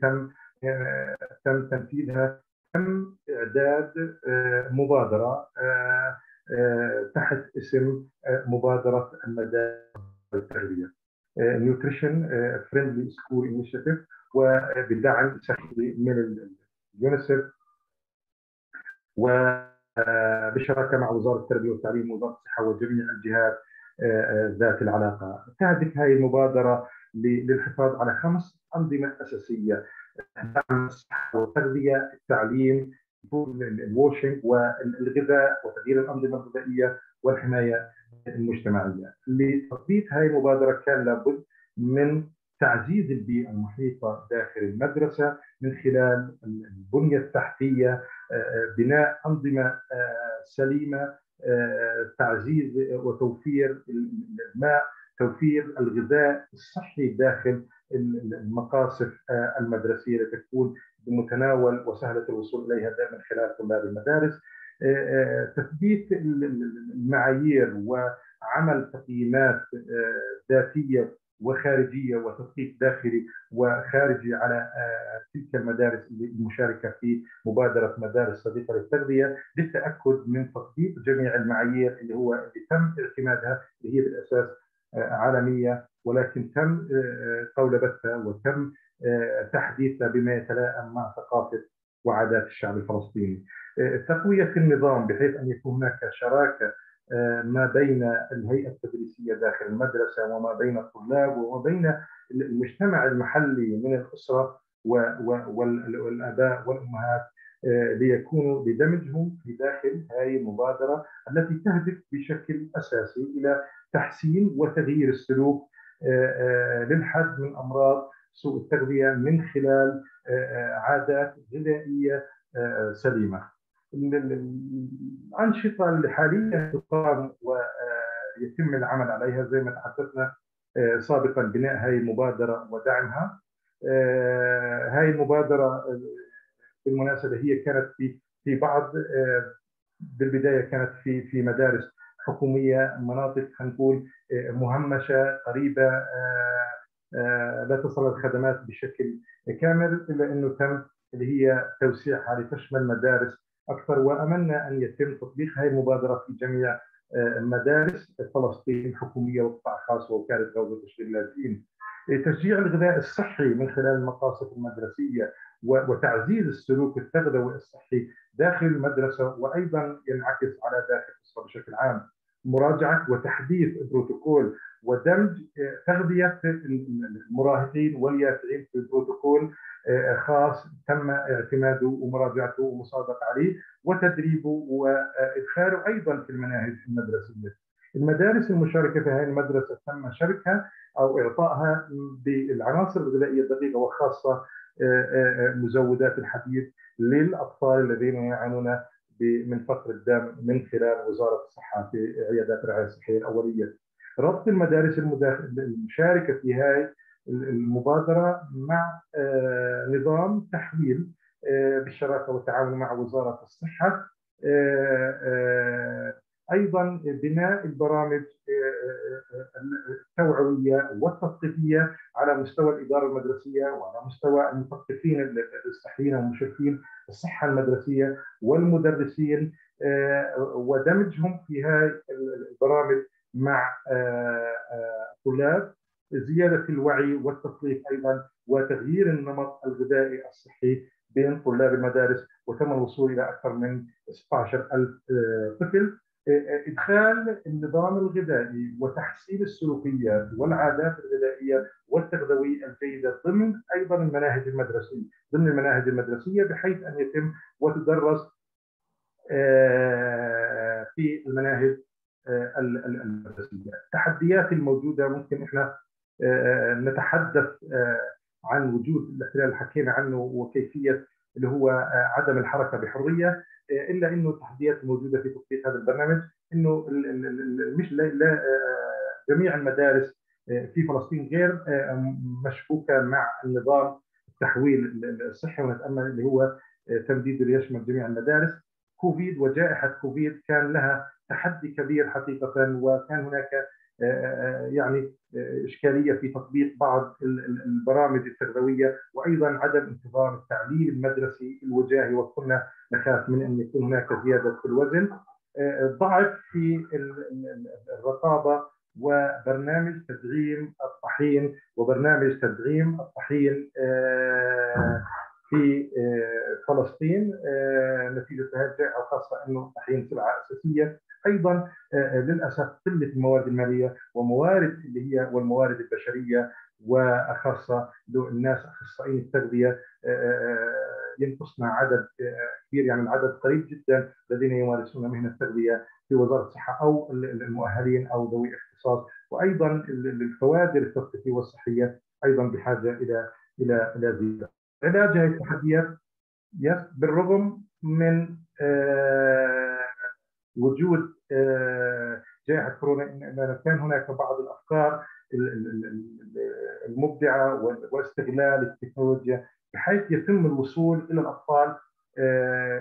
تم تنفيذها، تم اعداد مبادره تحت اسم مبادره المدارس التربيه Nutrition Friendly School Initiative، وبدعم سخي من اليونيسيف وبالشراكه مع وزاره التربيه والتعليم ووزاره الصحه وجميع الجهات ذات العلاقه. تهدف هذه المبادره للحفاظ على 5 انظمه اساسيه: دعم الصحه والتغذيه، التعليم، الواشنج، والغذاء وتغيير الانظمه الغذائيه، والحمايه المجتمعيه. لتطبيق هذه المبادره كان لابد من تعزيز البيئه المحيطه داخل المدرسه من خلال البنيه التحتيه، بناء انظمه سليمه، تعزيز وتوفير الماء، توفير الغذاء الصحي داخل المقاصف المدرسيه لتكون بمتناول وسهلة الوصول إليها من خلال طلاب المدارس. تثبيت المعايير وعمل تقييمات ذاتية وخارجية وتدقيق داخلي وخارجي على تلك المدارس المشاركة في مبادرة مدارس صديقة للتغذية للتأكد من تطبيق جميع المعايير اللي تم اعتمادها، اللي هي بالأساس عالمية ولكن تم قولبتها وتم تحديثها بما يتلائم مع ثقافة وعادات الشعب الفلسطيني. تقوية النظام بحيث أن يكون هناك شراكة ما بين الهيئة التدريسية داخل المدرسة وما بين الطلاب وما بين المجتمع المحلي من الأسرة والآباء والأمهات ليكونوا بدمجهم في داخل هذه المبادرة التي تهدف بشكل أساسي إلى تحسين وتغيير السلوك للحد من أمراض سوء التغذية من خلال عادات غذائية سليمة. الأنشطة اللي حاليا تقام ويتم العمل عليها زي ما تحدثنا سابقا، بناء هذه المبادرة ودعمها. هذه المبادرة بالمناسبة هي كانت في بعض بالبداية كانت في مدارس حكومية، مناطق هنقول مهمشة قريبة لا تصل الخدمات بشكل كامل، إلا أنه تم اللي هي توسيعها لتشمل مدارس أكثر، وأملنا أن يتم تطبيق هذه المبادرة في جميع مدارس فلسطين الحكومية وقطاع خاص ووكالة غوث وتشغيل اللاجئين. تشجيع الغذاء الصحي من خلال المقاصد المدرسية وتعزيز السلوك التغذوي الصحي داخل المدرسة وأيضا ينعكس على داخل الأسرة بشكل عام. مراجعة وتحديث البروتوكول ودمج تغذية المراهقين واليافعين في البروتوكول خاص تم اعتماده ومراجعته ومصادقة عليه وتدريبه وإدخاله أيضا في المناهج المدرسية. المدارس المشاركة في هذه المدرسة تم شركها أو إعطائها بالعناصر الغذائية الدقيقة وخاصة مزودات الحديد للأطفال الذين يعانون من فقر الدم من خلال وزارة الصحة في عيادات الرعاية الصحية الأولية. ربط المدارس المشاركة في هذه المبادرة مع نظام تحويل بالشراكة والتعاون مع وزارة الصحة. أيضا بناء البرامج التوعوية والتثقيفية على مستوى الإدارة المدرسية وعلى مستوى المثقفين الصحيين والمشرفين الصحة المدرسية والمدرسين، ودمجهم في هذه البرامج مع الطلاب، زيادة الوعي والتثقيف أيضا وتغيير النمط الغذائي الصحي بين طلاب المدارس. وتم الوصول إلى أكثر من 16,000 طفل. إدخال النظام الغذائي وتحسين السلوكيات والعادات الغذائية والتغذوية الجيدة ضمن أيضا المناهج المدرسية بحيث أن يتم وتدرس في المناهج المدرسية. التحديات الموجودة ممكن إحنا نتحدث عن وجود الاحتلال اللي حكينا عنه وكيفية اللي هو عدم الحركة بحرية، إلا إنه التحديات الموجودة في تطبيق هذا البرنامج إنه مش لا جميع المدارس في فلسطين غير مشبوكة مع النظام التحويل الصحي، ونتأمل اللي هو تمديده ليشمل جميع المدارس. كوفيد وجائحة كوفيد كان لها تحدي كبير حقيقة، وكان هناك يعني إشكالية في تطبيق بعض البرامج التغذوية وأيضا عدم انتظام التعليم المدرسي الوجاهي، وكنا نخاف من أن يكون هناك زيادة في الوزن. ضعف في الرقابة وبرنامج تدعيم الطحين في فلسطين نتيجة هذه الجائحة، وخاصة أنه الطحين سلعة أساسية. أيضا للأسف قلة الموارد المالية وموارد اللي هي والموارد البشرية، وخاصة الناس أخصائيين التغذية ينقصنا عدد كبير، يعني العدد قريب جدا الذين يمارسون مهنة التغذية في وزارة الصحة أو المؤهلين أو ذوي اختصاص. وأيضا الكوادر التثقيفية والصحية أيضا بحاجة إلى زيادة. علاج هذه التحديات بالرغم من وجود جائحة كورونا، إن كان هناك بعض الأفكار المبدعة واستغلال التكنولوجيا بحيث يتم الوصول إلى الأطفال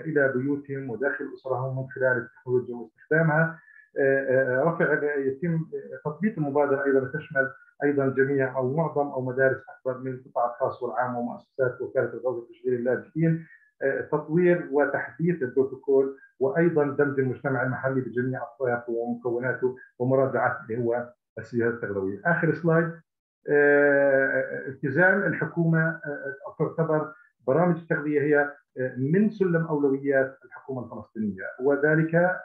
إلى بيوتهم وداخل أسرهم من خلال التكنولوجيا واستخدامها. يتم تطبيق المبادرة أيضا تشمل أيضا جميع أو معظم أو مدارس أكبر من القطاع الخاص والعام ومؤسسات وكالة الغوث وتشغيل اللاجئين، تطوير وتحديث البروتوكول، وأيضا دمج المجتمع المحلي بجميع أطيافه ومكوناته ومراجعة اللي هو السياسات التغذوية. آخر سلايد. التزام الحكومة تعتبر برامج التغذية هي من سلم أولويات الحكومة الفلسطينية، وذلك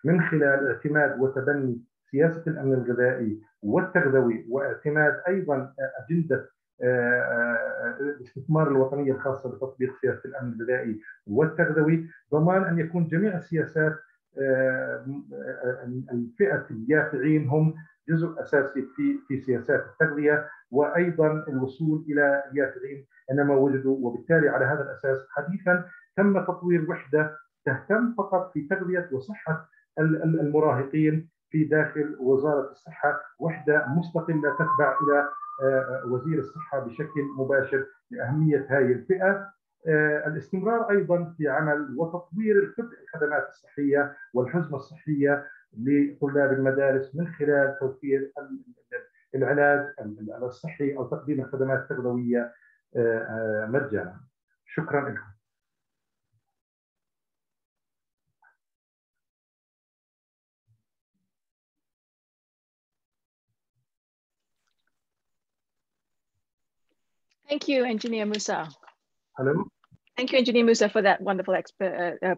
من خلال اعتماد وتبني سياسة الأمن الغذائي والتغذوي، واعتماد أيضا أجندة الاستثمار الوطنية الخاصة بتطبيق سياسة الأمن الغذائي والتغذوي، ضمان أن يكون جميع السياسات الفئة اليافعين هم جزء أساسي في سياسات التغذية، وأيضا الوصول إلى اليافعين إنما وجدوا. وبالتالي على هذا الأساس حديثا تم تطوير وحدة تهتم فقط في تغذية وصحة المراهقين في داخل وزارة الصحة، وحدة مستقلة تتبع إلى وزير الصحة بشكل مباشر لأهمية هذه الفئة. الاستمرار أيضا في عمل وتطوير الخدمات الصحية والحزمة الصحية لطلاب المدارس من خلال توفير العلاج الصحي أو تقديم الخدمات التغذوية مجانا. شكرا لكم. Thank you, Engineer Musa. Hello. Thank you, Engineer Musa, for that wonderful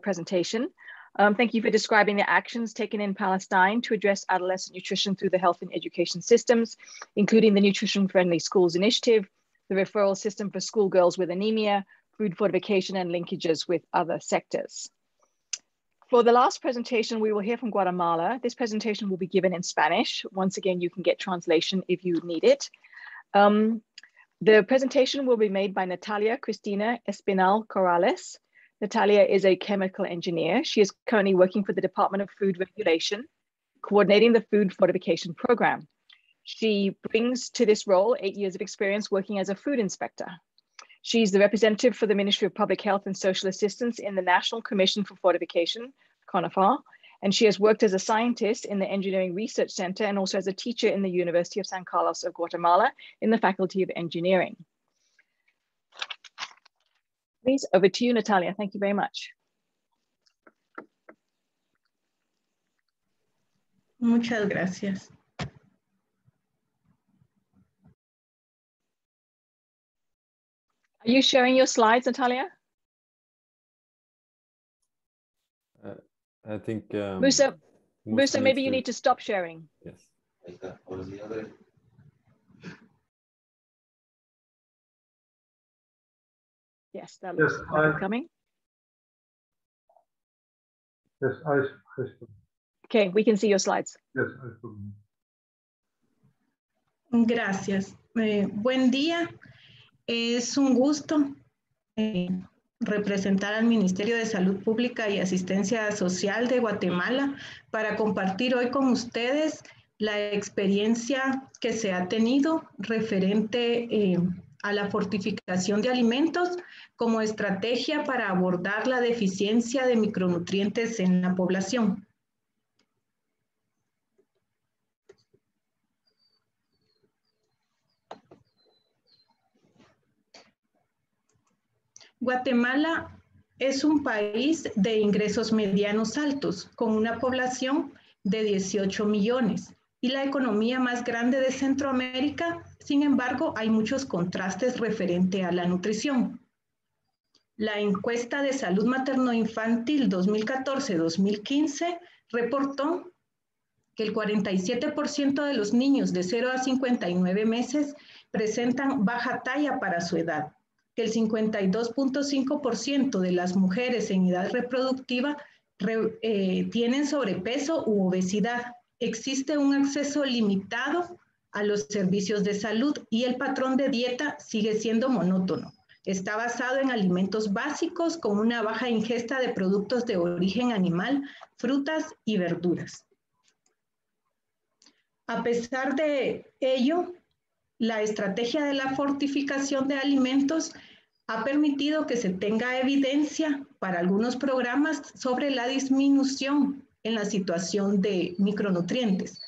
presentation. Thank you for describing the actions taken in Palestine to address adolescent nutrition through the health and education systems, including the Nutrition Friendly Schools Initiative, the referral system for schoolgirls with anemia, food fortification, and linkages with other sectors. For the last presentation, we will hear from Guatemala. This presentation will be given in Spanish. Once again, you can get translation if you need it. The presentation will be made by Natalia Cristina Espinal Corrales. Natalia is a chemical engineer. She is currently working for the Department of Food Regulation, coordinating the food fortification program. She brings to this role 8 years of experience working as a food inspector. She's the representative for the Ministry of Public Health and Social Assistance in the National Commission for Fortification, CONAFAR, and she has worked as a scientist in the Engineering Research Center and also as a teacher in the University of San Carlos of Guatemala in the Faculty of Engineering. Please, over to you, Natalia. Thank you very much. Muchas gracias. Are you sharing your slides, Natalia? I think Musa, maybe you need to stop sharing. Yes. Yes, that looks like coming. Yes, I. Okay, we can see your slides. Yes, Gracias. Buen día. Es un gusto representar al Ministerio de Salud Pública y Asistencia Social de Guatemala para compartir hoy con ustedes la experiencia que se ha tenido referente a la fortificación de alimentos como estrategia para abordar la deficiencia de micronutrientes en la población. Guatemala es un país de ingresos medianos altos, con una población de 18 millones y la economía más grande de Centroamérica. Sin embargo, hay muchos contrastes referente a la nutrición. La encuesta de salud materno-infantil 2014-2015 reportó que el 47% de los niños de 0 a 59 meses presentan baja talla para su edad, que el 52.5% de las mujeres en edad reproductiva tienen sobrepeso u obesidad. Existe un acceso limitado a los servicios de salud y el patrón de dieta sigue siendo monótono. Está basado en alimentos básicos con una baja ingesta de productos de origen animal, frutas y verduras. A pesar de ello, la estrategia de la fortificación de alimentos ha permitido que se tenga evidencia para algunos programas sobre la disminución en la situación de micronutrientes.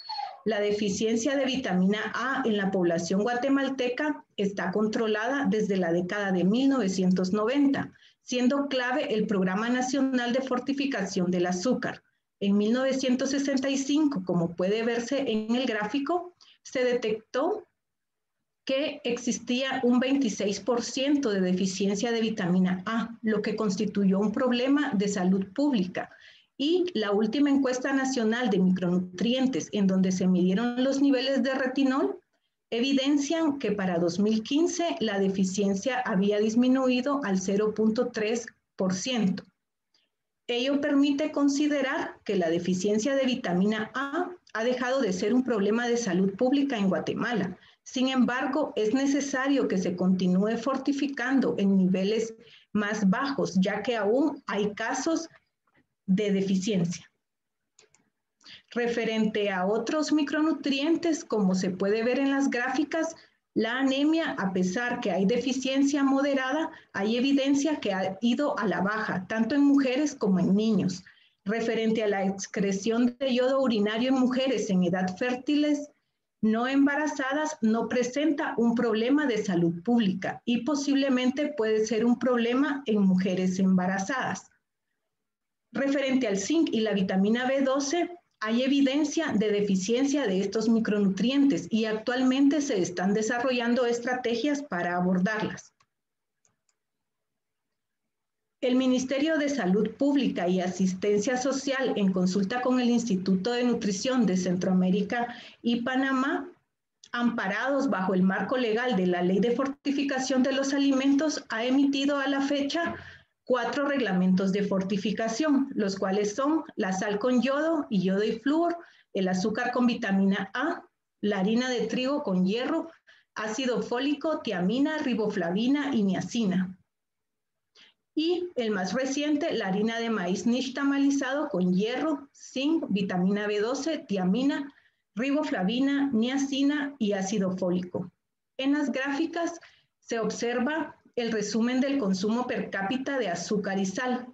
La deficiencia de vitamina A en la población guatemalteca está controlada desde la década de 1990, siendo clave el Programa Nacional de Fortificación del Azúcar. En 1965, como puede verse en el gráfico, se detectó que existía un 26% de deficiencia de vitamina A, lo que constituyó un problema de salud pública. Y la última encuesta nacional de micronutrientes, en donde se midieron los niveles de retinol, evidencian que para 2015 la deficiencia había disminuido al 0.3%. Ello permite considerar que la deficiencia de vitamina A ha dejado de ser un problema de salud pública en Guatemala. Sin embargo, es necesario que se continúe fortificando en niveles más bajos, ya que aún hay casos de deficiencia. Referente a otros micronutrientes, como se puede ver en las gráficas, la anemia, a pesar que hay deficiencia moderada, hay evidencia que ha ido a la baja, tanto en mujeres como en niños. Referente a la excreción de yodo urinario en mujeres en edad fértiles no embarazadas, no presenta un problema de salud pública y posiblemente puede ser un problema en mujeres embarazadas. Referente al zinc y la vitamina B12, hay evidencia de deficiencia de estos micronutrientes y actualmente se están desarrollando estrategias para abordarlas. El Ministerio de Salud Pública y Asistencia Social, en consulta con el Instituto de Nutrición de Centroamérica y Panamá, amparados bajo el marco legal de la Ley de Fortificación de los Alimentos, ha emitido a la fecha 4 reglamentos de fortificación, los cuales son la sal con yodo y flúor, el azúcar con vitamina A, la harina de trigo con hierro, ácido fólico, tiamina, riboflavina y niacina. Y el más reciente, la harina de maíz nixtamalizado con hierro, zinc, vitamina B12, tiamina, riboflavina, niacina y ácido fólico. En las gráficas se observa el resumen del consumo per cápita de azúcar y sal.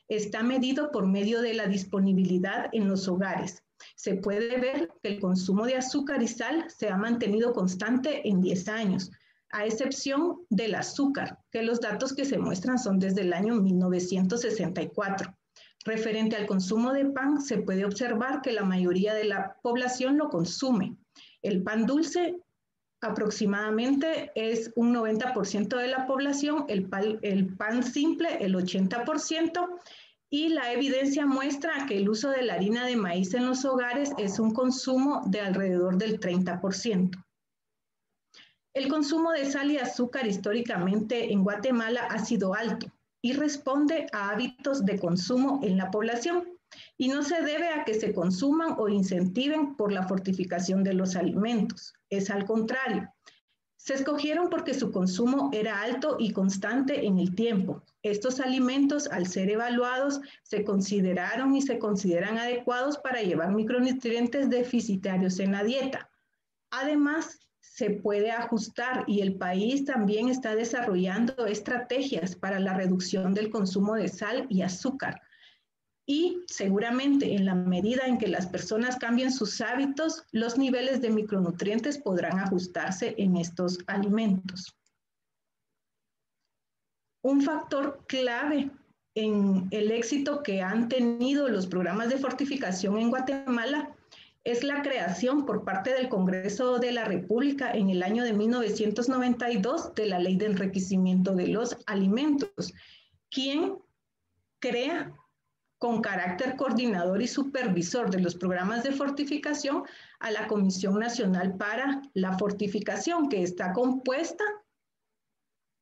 Está medido por medio de la disponibilidad en los hogares. Se puede ver que el consumo de azúcar y sal se ha mantenido constante en 10 años, a excepción del azúcar, que los datos que se muestran son desde el año 1964. Referente al consumo de pan, se puede observar que la mayoría de la población lo consume. El pan dulce aproximadamente es un 90% de la población, el pan simple el 80%, y la evidencia muestra que el uso de la harina de maíz en los hogares es un consumo de alrededor del 30%. El consumo de sal y azúcar históricamente en Guatemala ha sido alto y responde a hábitos de consumo en la población y no se debe a que se consuman o incentiven por la fortificación de los alimentos. Es al contrario. Se escogieron porque su consumo era alto y constante en el tiempo. Estos alimentos, al ser evaluados, se consideraron y se consideran adecuados para llevar micronutrientes deficitarios en la dieta. Además, se puede ajustar y el país también está desarrollando estrategias para la reducción del consumo de sal y azúcar. Y seguramente en la medida en que las personas cambien sus hábitos, los niveles de micronutrientes podrán ajustarse en estos alimentos. Un factor clave en el éxito que han tenido los programas de fortificación en Guatemala es la creación por parte del Congreso de la República en el año de 1992 de la Ley de Enriquecimiento de los Alimentos, quien crea con carácter coordinador y supervisor de los programas de fortificación a la Comisión Nacional para la Fortificación, que está compuesta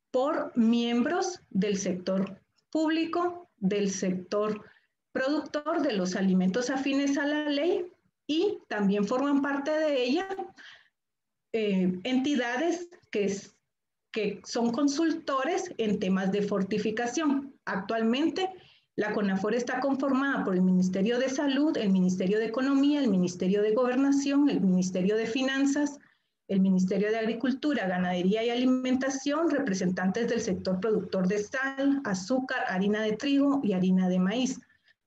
por miembros del sector público, del sector productor de los alimentos afines a la ley, y también forman parte de ella entidades que son consultores en temas de fortificación. Actualmente, la CONAFOR está conformada por el Ministerio de Salud, el Ministerio de Economía, el Ministerio de Gobernación, el Ministerio de Finanzas, el Ministerio de Agricultura, Ganadería y Alimentación, representantes del sector productor de sal, azúcar, harina de trigo y harina de maíz,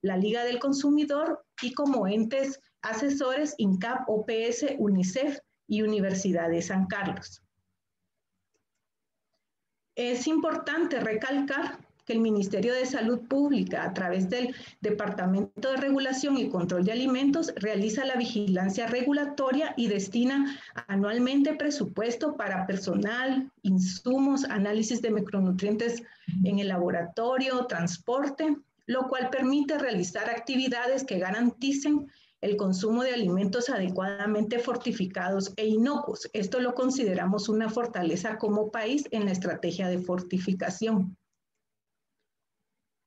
la Liga del Consumidor y como entes asesores INCAP, OPS, UNICEF y Universidad de San Carlos. Es importante recalcar que el Ministerio de Salud Pública, a través del Departamento de Regulación y Control de Alimentos, realiza la vigilancia regulatoria y destina anualmente presupuesto para personal, insumos, análisis de micronutrientes en el laboratorio, transporte, lo cual permite realizar actividades que garanticen el consumo de alimentos adecuadamente fortificados e inocuos. Esto lo consideramos una fortaleza como país en la estrategia de fortificación.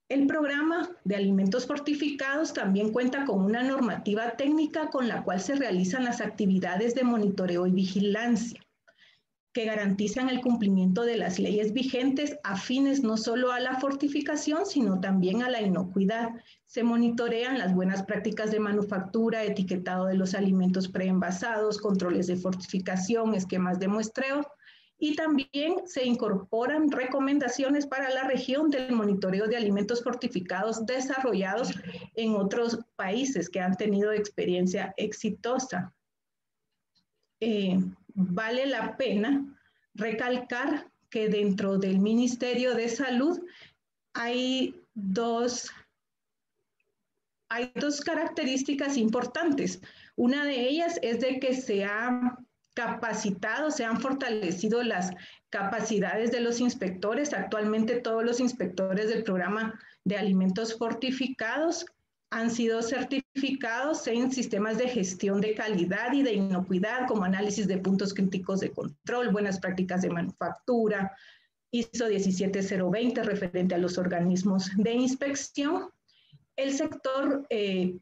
El programa de alimentos fortificados también cuenta con una normativa técnica con la cual se realizan las actividades de monitoreo y vigilancia, que garantizan el cumplimiento de las leyes vigentes afines no solo a la fortificación, sino también a la inocuidad. Se monitorean las buenas prácticas de manufactura, etiquetado de los alimentos preenvasados, controles de fortificación, esquemas de muestreo, y también se incorporan recomendaciones para la región del monitoreo de alimentos fortificados desarrollados en otros países que han tenido experiencia exitosa. Vale la pena recalcar que dentro del Ministerio de Salud hay dos características importantes. Una de ellas es de que se ha capacitado, se han fortalecido las capacidades de los inspectores. Actualmente todos los inspectores del programa de alimentos fortificados han sido certificados en sistemas de gestión de calidad y de inocuidad, como análisis de puntos críticos de control, buenas prácticas de manufactura, ISO 17020 referente a los organismos de inspección. El sector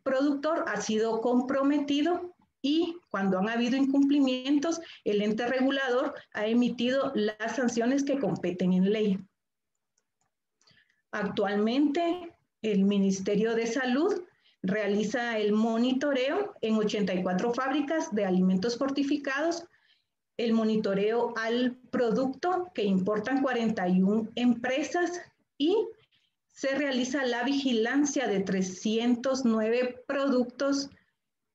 productor ha sido comprometido y cuando han habido incumplimientos, el ente regulador ha emitido las sanciones que competen en ley. Actualmente, el Ministerio de Salud realiza el monitoreo en 84 fábricas de alimentos fortificados, el monitoreo al producto que importan 41 empresas y se realiza la vigilancia de 309 productos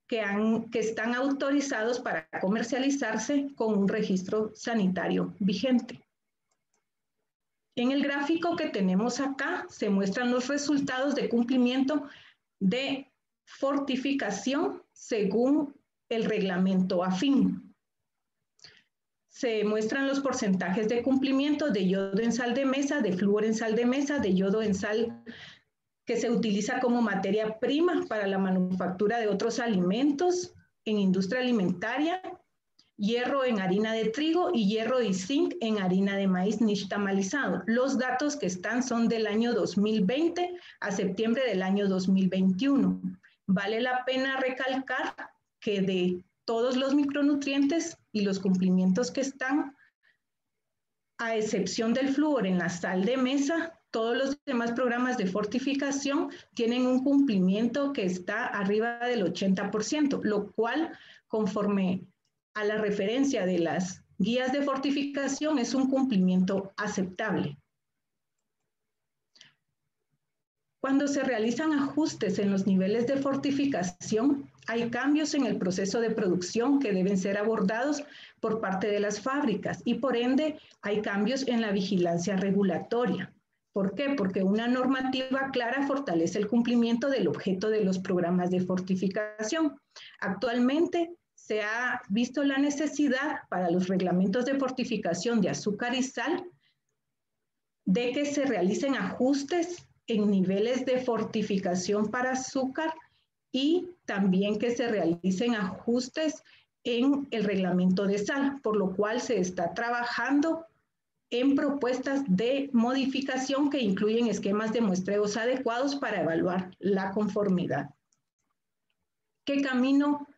que están autorizados para comercializarse con un registro sanitario vigente. En el gráfico que tenemos acá se muestran los resultados de cumplimiento de fortificación según el reglamento afín. Se muestran los porcentajes de cumplimiento de yodo en sal de mesa, de flúor en sal de mesa, de yodo en sal que se utiliza como materia prima para la manufactura de otros alimentos en industria alimentaria, hierro en harina de trigo y hierro y zinc en harina de maíz nixtamalizado. Los datos que están son del año 2020 a septiembre del año 2021. Vale la pena recalcar que de todos los micronutrientes y los cumplimientos que están, a excepción del flúor en la sal de mesa, todos los demás programas de fortificación tienen un cumplimiento que está arriba del 80%, lo cual, conforme a la referencia de las guías de fortificación, es un cumplimiento aceptable. Cuando se realizan ajustes en los niveles de fortificación, hay cambios en el proceso de producción que deben ser abordados por parte de las fábricas y por ende hay cambios en la vigilancia regulatoria. ¿Por qué? Porque una normativa clara fortalece el cumplimiento del objeto de los programas de fortificación. Actualmente se ha visto la necesidad para los reglamentos de fortificación de azúcar y sal de que se realicen ajustes en niveles de fortificación para azúcar y también que se realicen ajustes en el reglamento de sal, por lo cual se está trabajando en propuestas de modificación que incluyen esquemas de muestreos adecuados para evaluar la conformidad. ¿Qué camino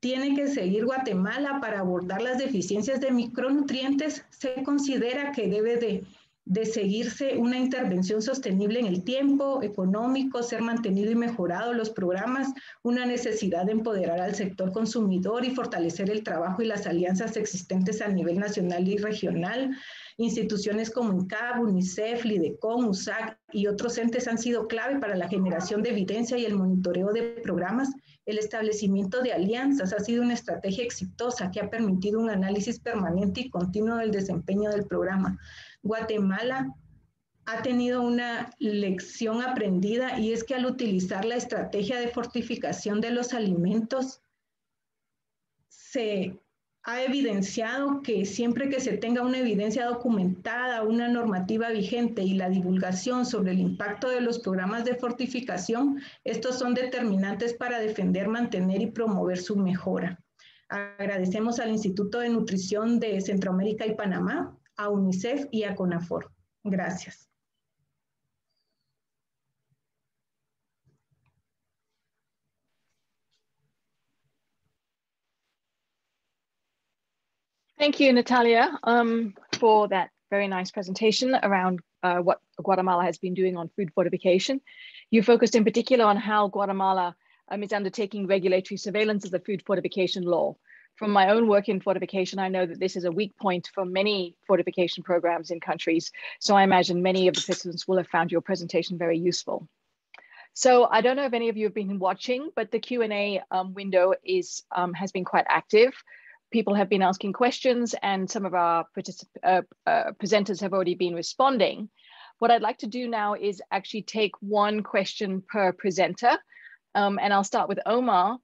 tiene que seguir Guatemala para abordar las deficiencias de micronutrientes? Se considera que debe de de seguirse una intervención sostenible en el tiempo, económico, ser mantenido y mejorado los programas, una necesidad de empoderar al sector consumidor y fortalecer el trabajo y las alianzas existentes a nivel nacional y regional. Instituciones como INCAP, UNICEF, LIDECON, USAC y otros entes han sido clave para la generación de evidencia y el monitoreo de programas. El establecimiento de alianzas ha sido una estrategia exitosa que ha permitido un análisis permanente y continuo del desempeño del programa. Guatemala ha tenido una lección aprendida y es que al utilizar la estrategia de fortificación de los alimentos, se ha evidenciado que siempre que se tenga una evidencia documentada, una normativa vigente y la divulgación sobre el impacto de los programas de fortificación, estos son determinantes para defender, mantener y promover su mejora. Agradecemos al Instituto de Nutrición de Centroamérica y Panamá, a UNICEF y a CONAFOR. Gracias. Thank you, Natalia, for that very nice presentation around what Guatemala has been doing on food fortification. You focused in particular on how Guatemala is undertaking regulatory surveillance of the food fortification law. From my own work in fortification, I know that this is a weak point for many fortification programs in countries. So I imagine many of the participants will have found your presentation very useful. So I don't know if any of you have been watching, but the Q&A window has been quite active. People have been asking questions and some of our presenters have already been responding. What I'd like to do now is actually take one question per presenter. And I'll start with Omar.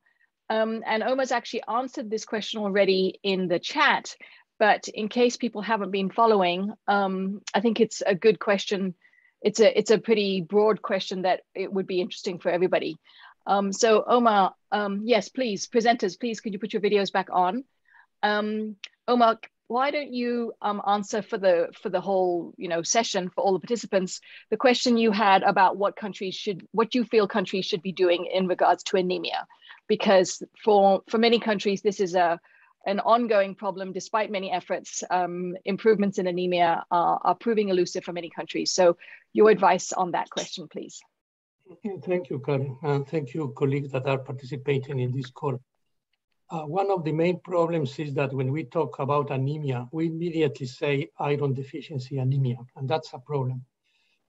And Omar's actually answered this question already in the chat, but in case people haven't been following, I think it's a good question. It's a pretty broad question that it would be interesting for everybody. So Omar, yes, please, presenters, please, could you put your videos back on? Omar, why don't you answer for the whole session for all the participants the question you had about what you feel countries should be doing in regards to anemia, because for many countries this is an ongoing problem despite many efforts. Improvements in anemia are proving elusive for many countries. So your advice on that question, please. Thank you, Karen, and thank you, colleagues that are participating in this call. One of the main problems is that when we talk about anemia, we immediately say iron deficiency anemia, and that's a problem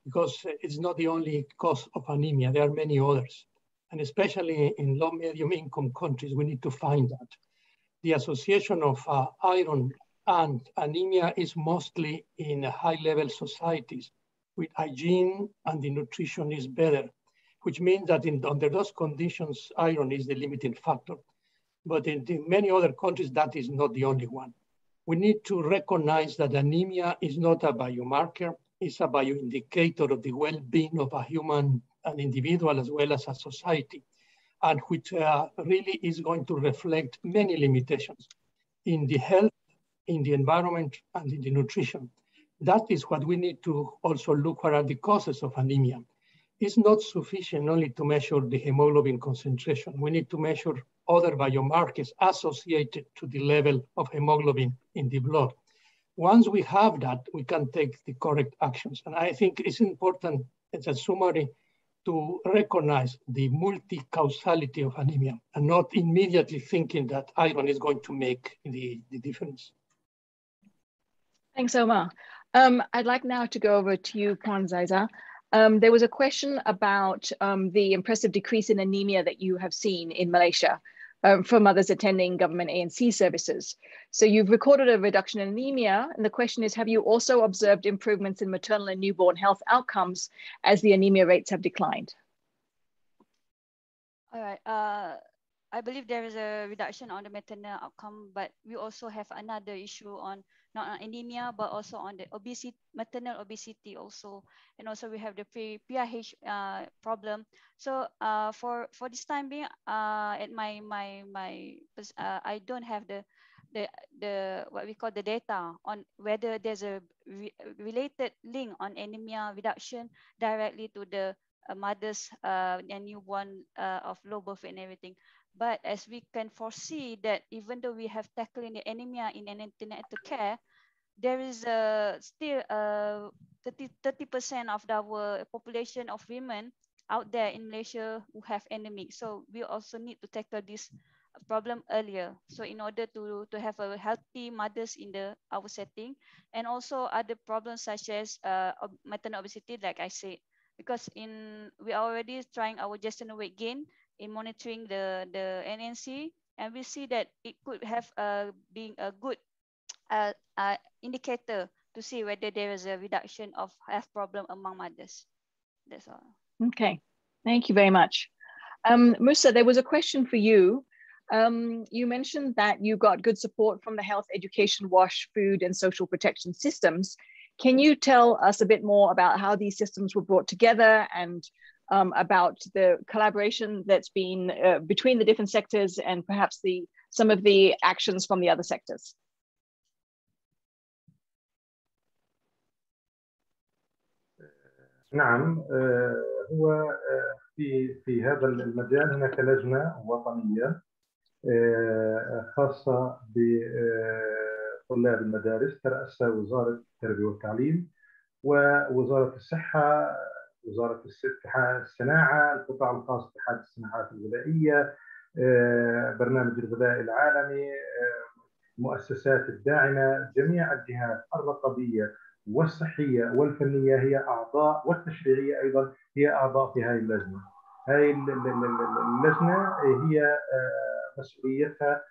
because it's not the only cause of anemia. There are many others, and especially in low medium income countries, we need to find that. The association of iron and anemia is mostly in high level societies with hygiene and the nutrition is better, which means that under those conditions, iron is the limiting factor. But in many other countries, that is not the only one. We need to recognize that anemia is not a biomarker, it's a bioindicator of the well-being of a human, an individual, as well as a society, and which really is going to reflect many limitations in the health, in the environment, and in the nutrition. That is what we need to also look at the causes of anemia. It's not sufficient only to measure the hemoglobin concentration. We need to measure other biomarkers associated to the level of hemoglobin in the blood. Once we have that, we can take the correct actions. And I think it's important as a summary to recognize the multi-causality of anemia and not immediately thinking that iron is going to make the difference. Thanks, Omar. I'd like now to go over to you, Kwan Zaiza. There was a question about the impressive decrease in anemia that you have seen in Malaysia for mothers attending government ANC services. So you've recorded a reduction in anemia, and the question is, have you also observed improvements in maternal and newborn health outcomes as the anemia rates have declined? All right. I believe there is a reduction on the maternal outcome, but we also have another issue on not on anemia, but also on the obesity, maternal obesity also. And also we have the PRH problem. So for this time being, at I don't have the what we call the data on whether there's a related link on anemia reduction directly to the mothers and newborn of low birth and everything. But as we can foresee that even though we have tackling the anemia in an antenatal care, there is still 30% of our population of women out there in Malaysia who have anemic. So we also need to tackle this problem earlier. So in order to have a healthy mothers in our setting, and also other problems such as maternal obesity, like I said, because we are already trying our gestational weight gain in monitoring the NNC, and we see that it could have being a good indicator to see whether there is a reduction of health problem among mothers. That's all. Okay, thank you very much. Musa, there was a question for you. You mentioned that you got good support from the health, education, WASH, food, and social protection systems. Can you tell us a bit more about how these systems were brought together and about the collaboration that's been between the different sectors and perhaps some of the actions from the other sectors? نعم، هو في هذا المجال هناك لجنة وطنية خاصة بطلاب المدارس ترأسها وزارة التربية والتعليم ووزارة الصحة، وزارة الصناعة، القطاع الخاص باتحاد الصناعات الغذائية، برنامج الغذاء العالمي، المؤسسات الداعمة، جميع الجهات الرقابية والصحية والفنية هي أعضاء، والتشريعية أيضا هي أعضاء في هذه اللجنة. هذه اللجنة هي مسؤوليتها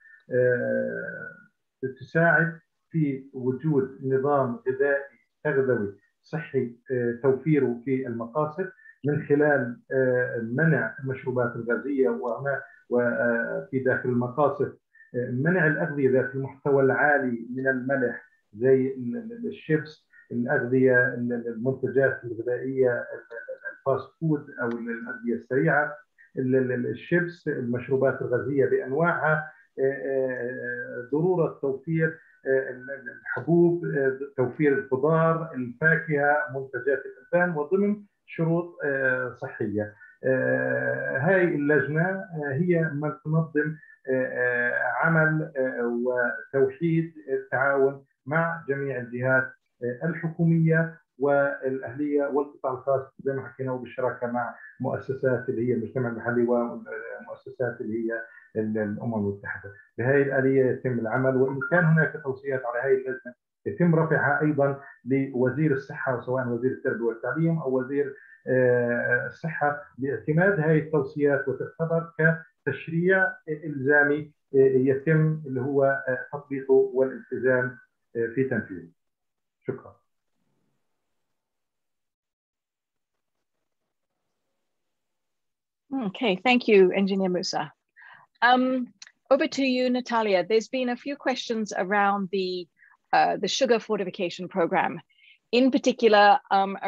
تساعد في وجود نظام غذائي تغذوي صحي توفيره في المقاصد من خلال منع المشروبات الغازية، وفي داخل المقاصد منع الأغذية ذات المحتوى العالي من الملح زي الشيبس، الأغذية المنتجات الغذائية الفاست فود أو الأغذية السريعة، الشيبس، المشروبات الغازية بأنواعها، ضرورة توفير الحبوب، توفير الخضار، الفاكهة، منتجات الألبان وضمن شروط صحية. هاي اللجنة هي من تنظم عمل وتوحيد التعاون مع جميع الجهات الحكومية والأهلية والقطاع الخاص زي ما حكينا، وبالشراكة مع مؤسسات اللي هي المجتمع المحلي ومؤسسات اللي هي الأمم المتحدة. بهذه الآلية يتم العمل، وإن كان هناك توصيات على هذه اللجنة يتم رفعها أيضا لوزير الصحة، سواء وزير التربية والتعليم أو وزير الصحة، لاعتماد هذه التوصيات وتعتبر كتشريع إلزامي يتم اللي هو تطبيقه والالتزام في تنفيذه. شكرا. Okay, thank you, Engineer Musa. Over to you, Natalia. There's been a few questions around the sugar fortification program, in particular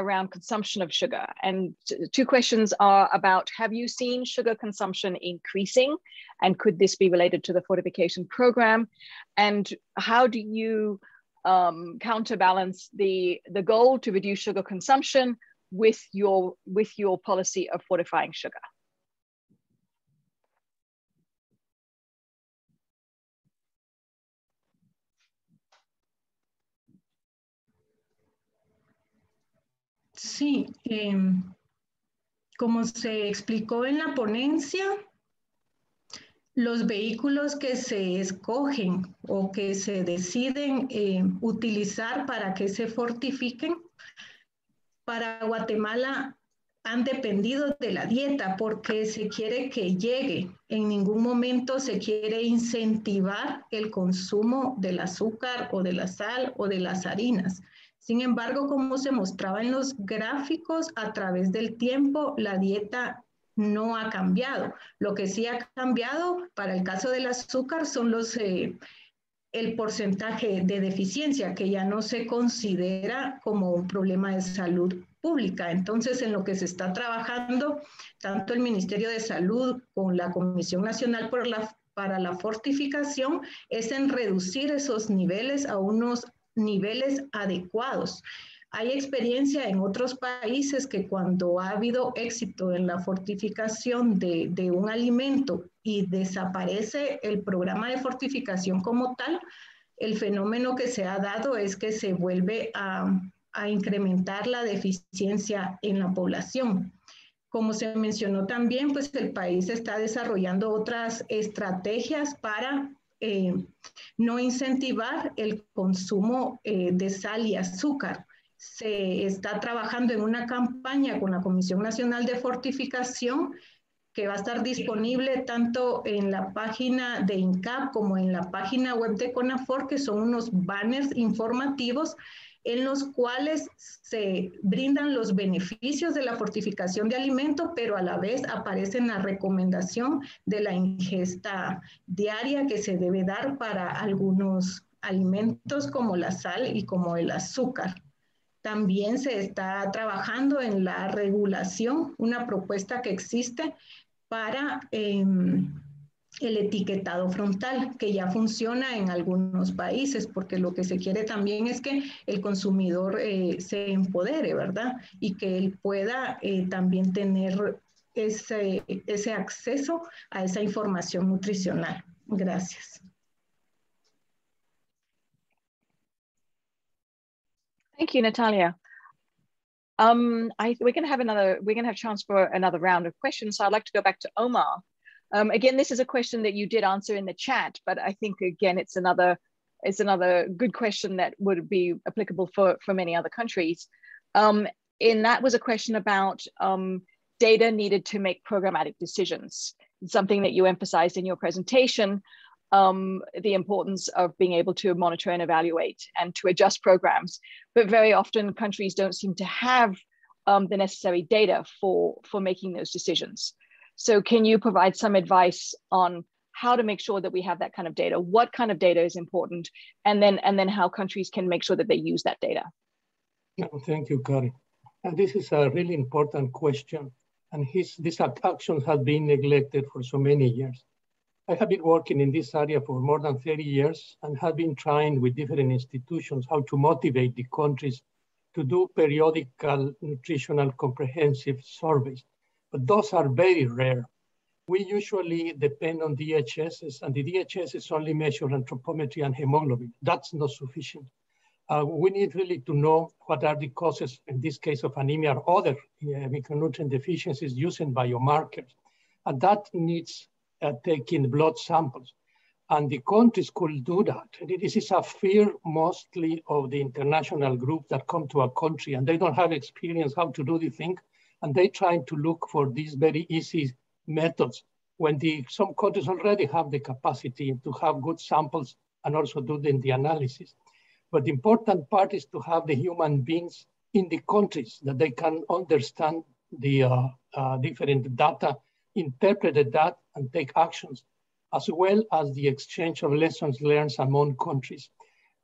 around consumption of sugar. And two questions are about, have you seen sugar consumption increasing? And could this be related to the fortification program? And how do you counterbalance the goal to reduce sugar consumption with your policy of fortifying sugar? Sí, como se explicó en la ponencia, los vehículos que se escogen o que se deciden utilizar para que se fortifiquen, para Guatemala han dependido de la dieta porque se quiere que llegue. En ningún momento se quiere incentivar el consumo del azúcar o de la sal o de las harinas. Sin embargo, como se mostraba en los gráficos, a través del tiempo la dieta no ha cambiado. Lo que sí ha cambiado para el caso del azúcar son el porcentaje de deficiencia, que ya no se considera como un problema de salud pública. Entonces, en lo que se está trabajando, tanto el Ministerio de Salud con la Comisión Nacional para la Fortificación, es en reducir esos niveles a unos niveles adecuados. Hay experiencia en otros países que cuando ha habido éxito en la fortificación de un alimento y desaparece el programa de fortificación como tal, el fenómeno que se ha dado es que se vuelve a a incrementar la deficiencia en la población. Como se mencionó también, pues el país está desarrollando otras estrategias para no incentivar el consumo de sal y azúcar. Se está trabajando en una campaña con la Comisión Nacional de Fortificación que va a estar disponible tanto en la página de INCAP como en la página web de CONAFOR, que son unos banners informativos en los cuales se brindan los beneficios de la fortificación de alimentos, pero a la vez aparece la recomendación de la ingesta diaria que se debe dar para algunos alimentos como la sal y como el azúcar. También se está trabajando en la regulación, una propuesta que existe para el etiquetado frontal, que ya funciona en algunos países, porque lo que se quiere también es que el consumidor se empodere, ¿verdad? Y que él pueda también tener ese acceso a esa información nutricional. Gracias. Thank you, Natalia. We're going to have chance for another round of questions. So I'd like to go back to Omar. Again, this is a question that you did answer in the chat, but I think again, it's another good question that would be applicable for many other countries. And that was a question about data needed to make programmatic decisions. It's something that you emphasized in your presentation, the importance of being able to monitor and evaluate and to adjust programs. But very often countries don't seem to have the necessary data for making those decisions. So can you provide some advice on how to make sure that we have that kind of data? What kind of data is important? And then how countries can make sure that they use that data? Thank you, Kari. And this is a really important question. And these actions have been neglected for so many years. I have been working in this area for more than 30 years and have been trying with different institutions how to motivate the countries to do periodical nutritional comprehensive surveys. But those are very rare. We usually depend on DHSs, and the DHSs only measure anthropometry and hemoglobin. That's not sufficient. We need really to know what are the causes, in this case of anemia or other micronutrient deficiencies using biomarkers. And that needs taking blood samples. And the countries could do that. This is a fear mostly of the international group that come to a country and they don't have experience how to do the thing. And they trying to look for these very easy methods when some countries already have the capacity to have good samples and also do the analysis. But the important part is to have the human beings in the countries that they can understand the different data, interpret that and take actions, as well as the exchange of lessons learned among countries.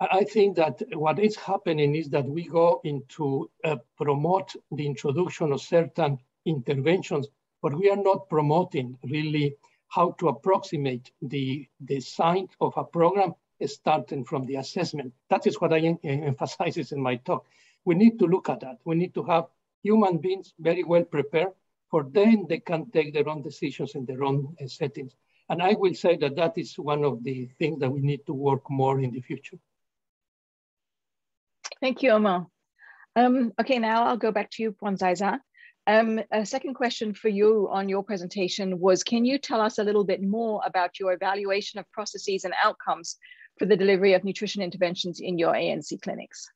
I think that what is happening is that we go into promote the introduction of certain interventions, but we are not promoting really how to approximate the design of a program starting from the assessment. That is what I emphasize in my talk. We need to look at that. We need to have human beings very well prepared, for then they can take their own decisions in their own settings. And I will say that that is one of the things that we need to work more in the future. Thank you, Omar. Okay, now I'll go back to you, Pwanzaiza. A second question for you on your presentation was, can you tell us a little bit more about your evaluation of processes and outcomes for the delivery of nutrition interventions in your ANC clinics?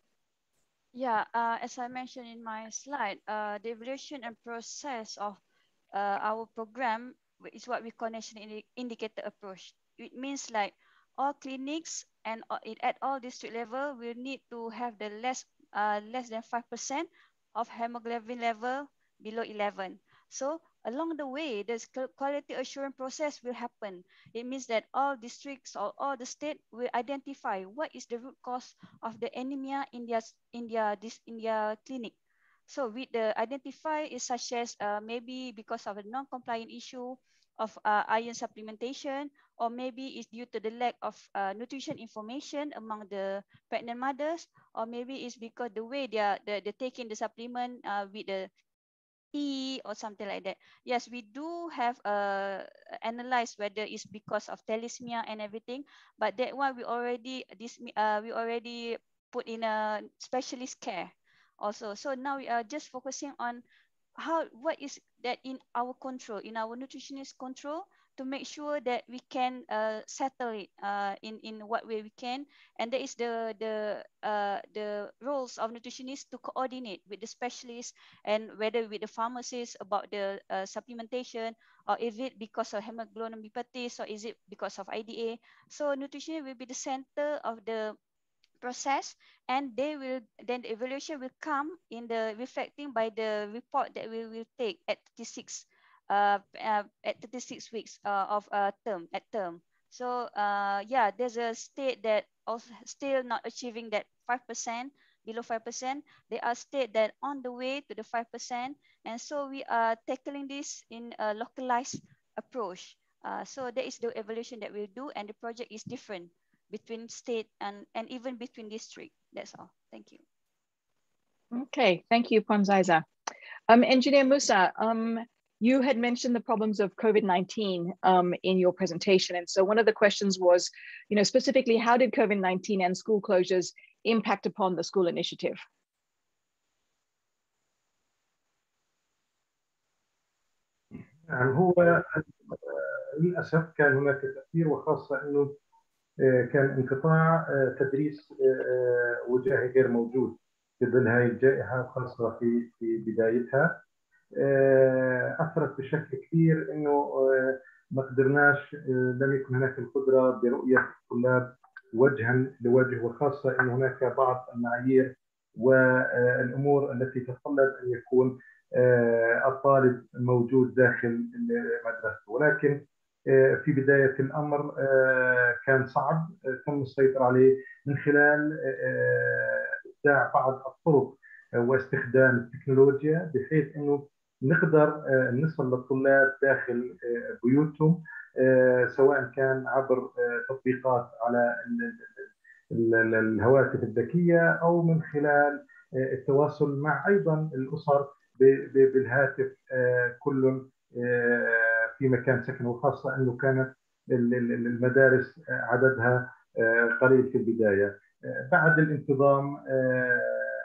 Yeah, as I mentioned in my slide, the evaluation and process of our program is what we call national indicator approach. It means like all clinics and at all district level will need to have the less than 5% of hemoglobin level below 11. So along the way, this quality assurance process will happen. It means that all districts or all the state will identify what is the root cause of the anemia in their clinic. So with the identify is such as maybe because of a non-compliant issue of iron supplementation, or maybe it's due to the lack of nutrition information among the pregnant mothers, or maybe it's because the way they're taking the supplement with the tea or something like that. Yes, we do have analyzed whether it's because of thalassemia and everything, but that one we already put in a specialist care also. So now we are just focusing on what is that in our control, in our nutritionist control, to make sure that we can settle it in what way we can. And that is the roles of nutritionists to coordinate with the specialists, and whether with the pharmacists about the supplementation, or is it because of hemoglobinopathies, or is it because of IDA. So nutrition will be the center of the process, and then the evaluation will come in the reflecting by the report that we will take at 36 weeks of term. So yeah, there's a state that also still not achieving that 5%, below 5%. They are state that on the way to the 5%, and so we are tackling this in a localized approach. So that is the evaluation that we'll do, and the project is different between state and even between district. That's all. Thank you. Okay, thank you, Ponzaiza. Engineer Musa, you had mentioned the problems of COVID-19 in your presentation. And so one of the questions was, specifically, how did COVID-19 and school closures impact upon the school initiative? هو للأسف كان هناك تأثير، وخاصة أنه كان انقطاع تدريس وجاهي غير موجود في ظل هذه الجائحة، خاصة في بدايتها. أثرت بشكل كبير أنه ما قدرناش، لم يكن هناك القدرة برؤية الطلاب وجها لوجه، وخاصة أن هناك بعض المعايير والأمور التي تتطلب أن يكون الطالب موجود داخل مدرسته. ولكن في بداية الأمر كان صعب، تم السيطرة عليه من خلال إبداع بعض الطرق واستخدام التكنولوجيا، بحيث أنه نقدر نصل للطلاب داخل بيوتهم، سواء كان عبر تطبيقات على الهواتف الذكية، أو من خلال التواصل مع أيضا الأسر بالهاتف، كل في مكان سكن، وخاصة أنه كانت المدارس عددها قليل في البداية. بعد الانتظام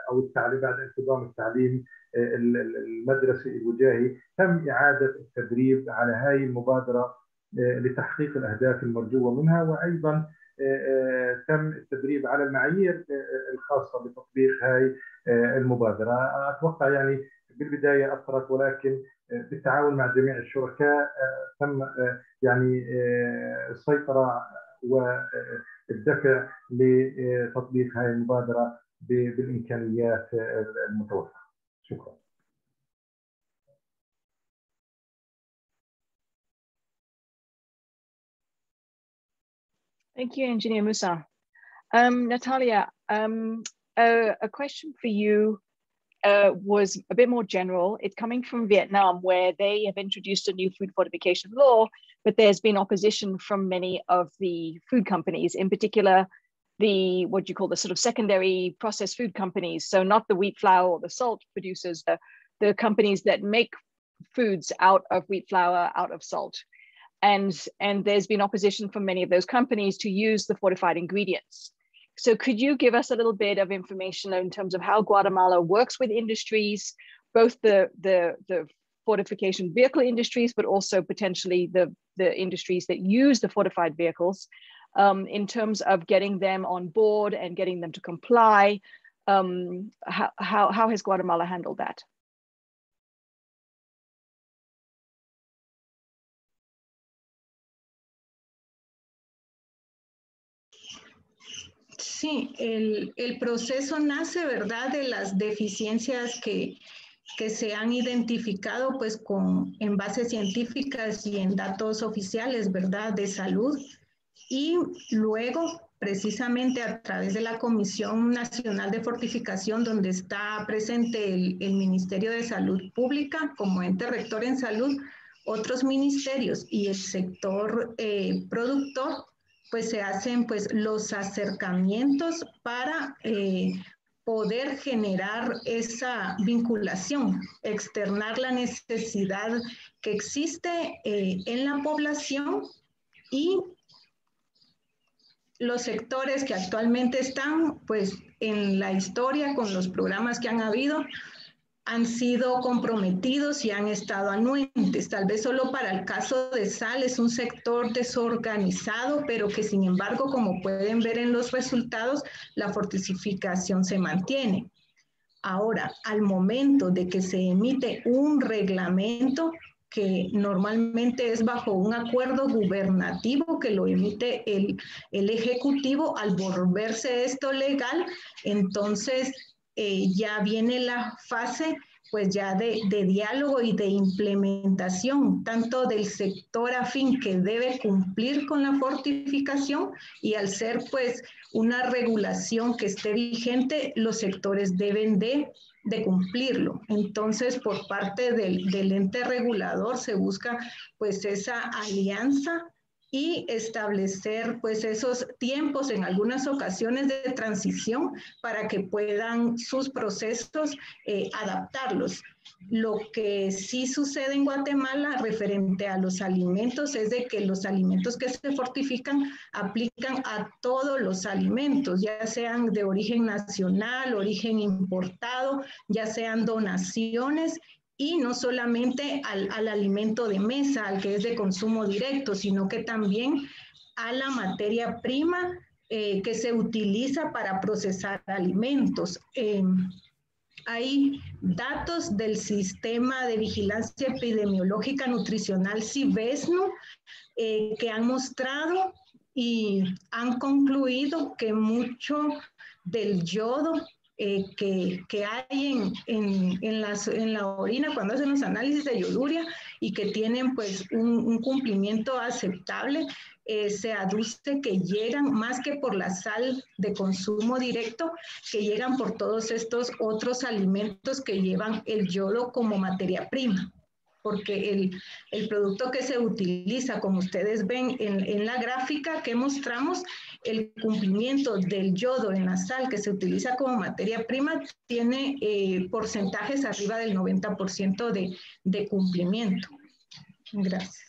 أو التعليم، بعد انتظام التعليم المدرسي الوجاهي، تم إعادة التدريب على هذه المبادرة لتحقيق الأهداف المرجوة منها، وأيضا تم التدريب على المعايير الخاصة بتطبيق هذه المبادرة. أتوقع يعني بالبداية أثرت، ولكن بالتعاون مع جميع الشركاء تم يعني السيطرة والدفع لتطبيق هذه المبادرة بالإمكانيات المتوفرة. شكرا. Thank you, Engineer Musa. Natalia, a question for you was a bit more general. It's coming from Vietnam, where they have introduced a new food fortification law, but there's been opposition from many of the food companies, in particular what you call the sort of secondary processed food companies. So not the wheat flour or the salt producers, the companies that make foods out of wheat flour, out of salt. And there's been opposition from many of those companies to use the fortified ingredients. So could you give us a little bit of information in terms of how Guatemala works with industries, both the fortification vehicle industries, but also potentially the industries that use the fortified vehicles, in terms of getting them on board and getting them to comply? How has Guatemala handled that? Sí, el proceso nace, ¿verdad?, de las deficiencias que se han identificado pues en bases científicas y en datos oficiales, ¿verdad?, de salud. Y luego, precisamente a través de la Comisión Nacional de Fortificación, donde está presente el Ministerio de Salud Pública como ente rector en salud, otros ministerios y el sector productor, pues se hacen pues los acercamientos para poder generar esa vinculación, externar la necesidad que existe en la población y los sectores que actualmente están pues en la historia con los programas que han habido han sido comprometidos y han estado anuentes. Tal vez solo para el caso de sal es un sector desorganizado, pero que sin embargo, como pueden ver en los resultados, la fortificación se mantiene. Ahora, al momento de que se emite un reglamento, que normalmente es bajo un acuerdo gubernativo que lo emite el Ejecutivo, al volverse esto legal, entonces ya viene la fase pues ya de diálogo y de implementación, tanto del sector afín que debe cumplir con la fortificación, y al ser pues una regulación que esté vigente, los sectores deben de cumplirlo. Entonces, por parte del ente regulador se busca pues esa alianza y establecer pues esos tiempos en algunas ocasiones de transición para que puedan sus procesos adaptarlos. Lo que sí sucede en Guatemala referente a los alimentos es de que los alimentos que se fortifican aplican a todos los alimentos, ya sean de origen nacional, origen importado, ya sean donaciones, y no solamente al alimento de mesa, al que es de consumo directo, sino que también a la materia prima que se utiliza para procesar alimentos. Hay datos del Sistema de Vigilancia Epidemiológica Nutricional CIVESNU que han mostrado y han concluido que mucho del yodo que hay en la orina cuando hacen los análisis de yoduria y que tienen pues un cumplimiento aceptable, se aduce que llegan más que por la sal de consumo directo, que llegan por todos estos otros alimentos que llevan el yodo como materia prima. Porque el producto que se utiliza, como ustedes ven en la gráfica que mostramos, el cumplimiento del yodo en la sal que se utiliza como materia prima tiene porcentajes arriba del 90% de cumplimiento. Gracias.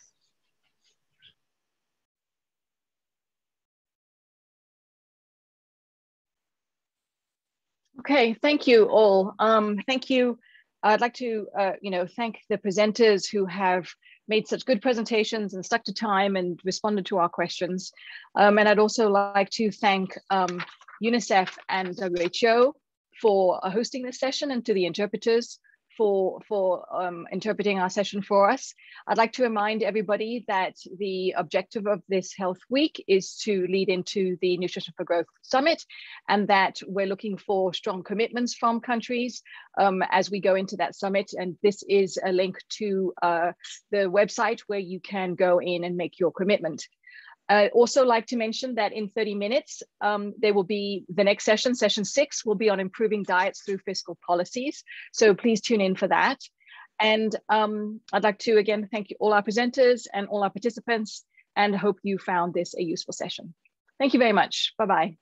Okay, thank you all. Thank you. I'd like to, thank the presenters who have made such good presentations and stuck to time and responded to our questions. And I'd also like to thank UNICEF and WHO for hosting this session, and to the interpreters for interpreting our session for us. I'd like to remind everybody that the objective of this Health Week is to lead into the Nutrition for Growth Summit, and that we're looking for strong commitments from countries as we go into that summit. And this is a link to the website where you can go in and make your commitment. I'd also like to mention that in 30 minutes, there will be the next session, session 6, will be on improving diets through fiscal policies. So please tune in for that. And I'd like to, again, thank you all our presenters and all our participants, and hope you found this a useful session. Thank you very much. Bye-bye.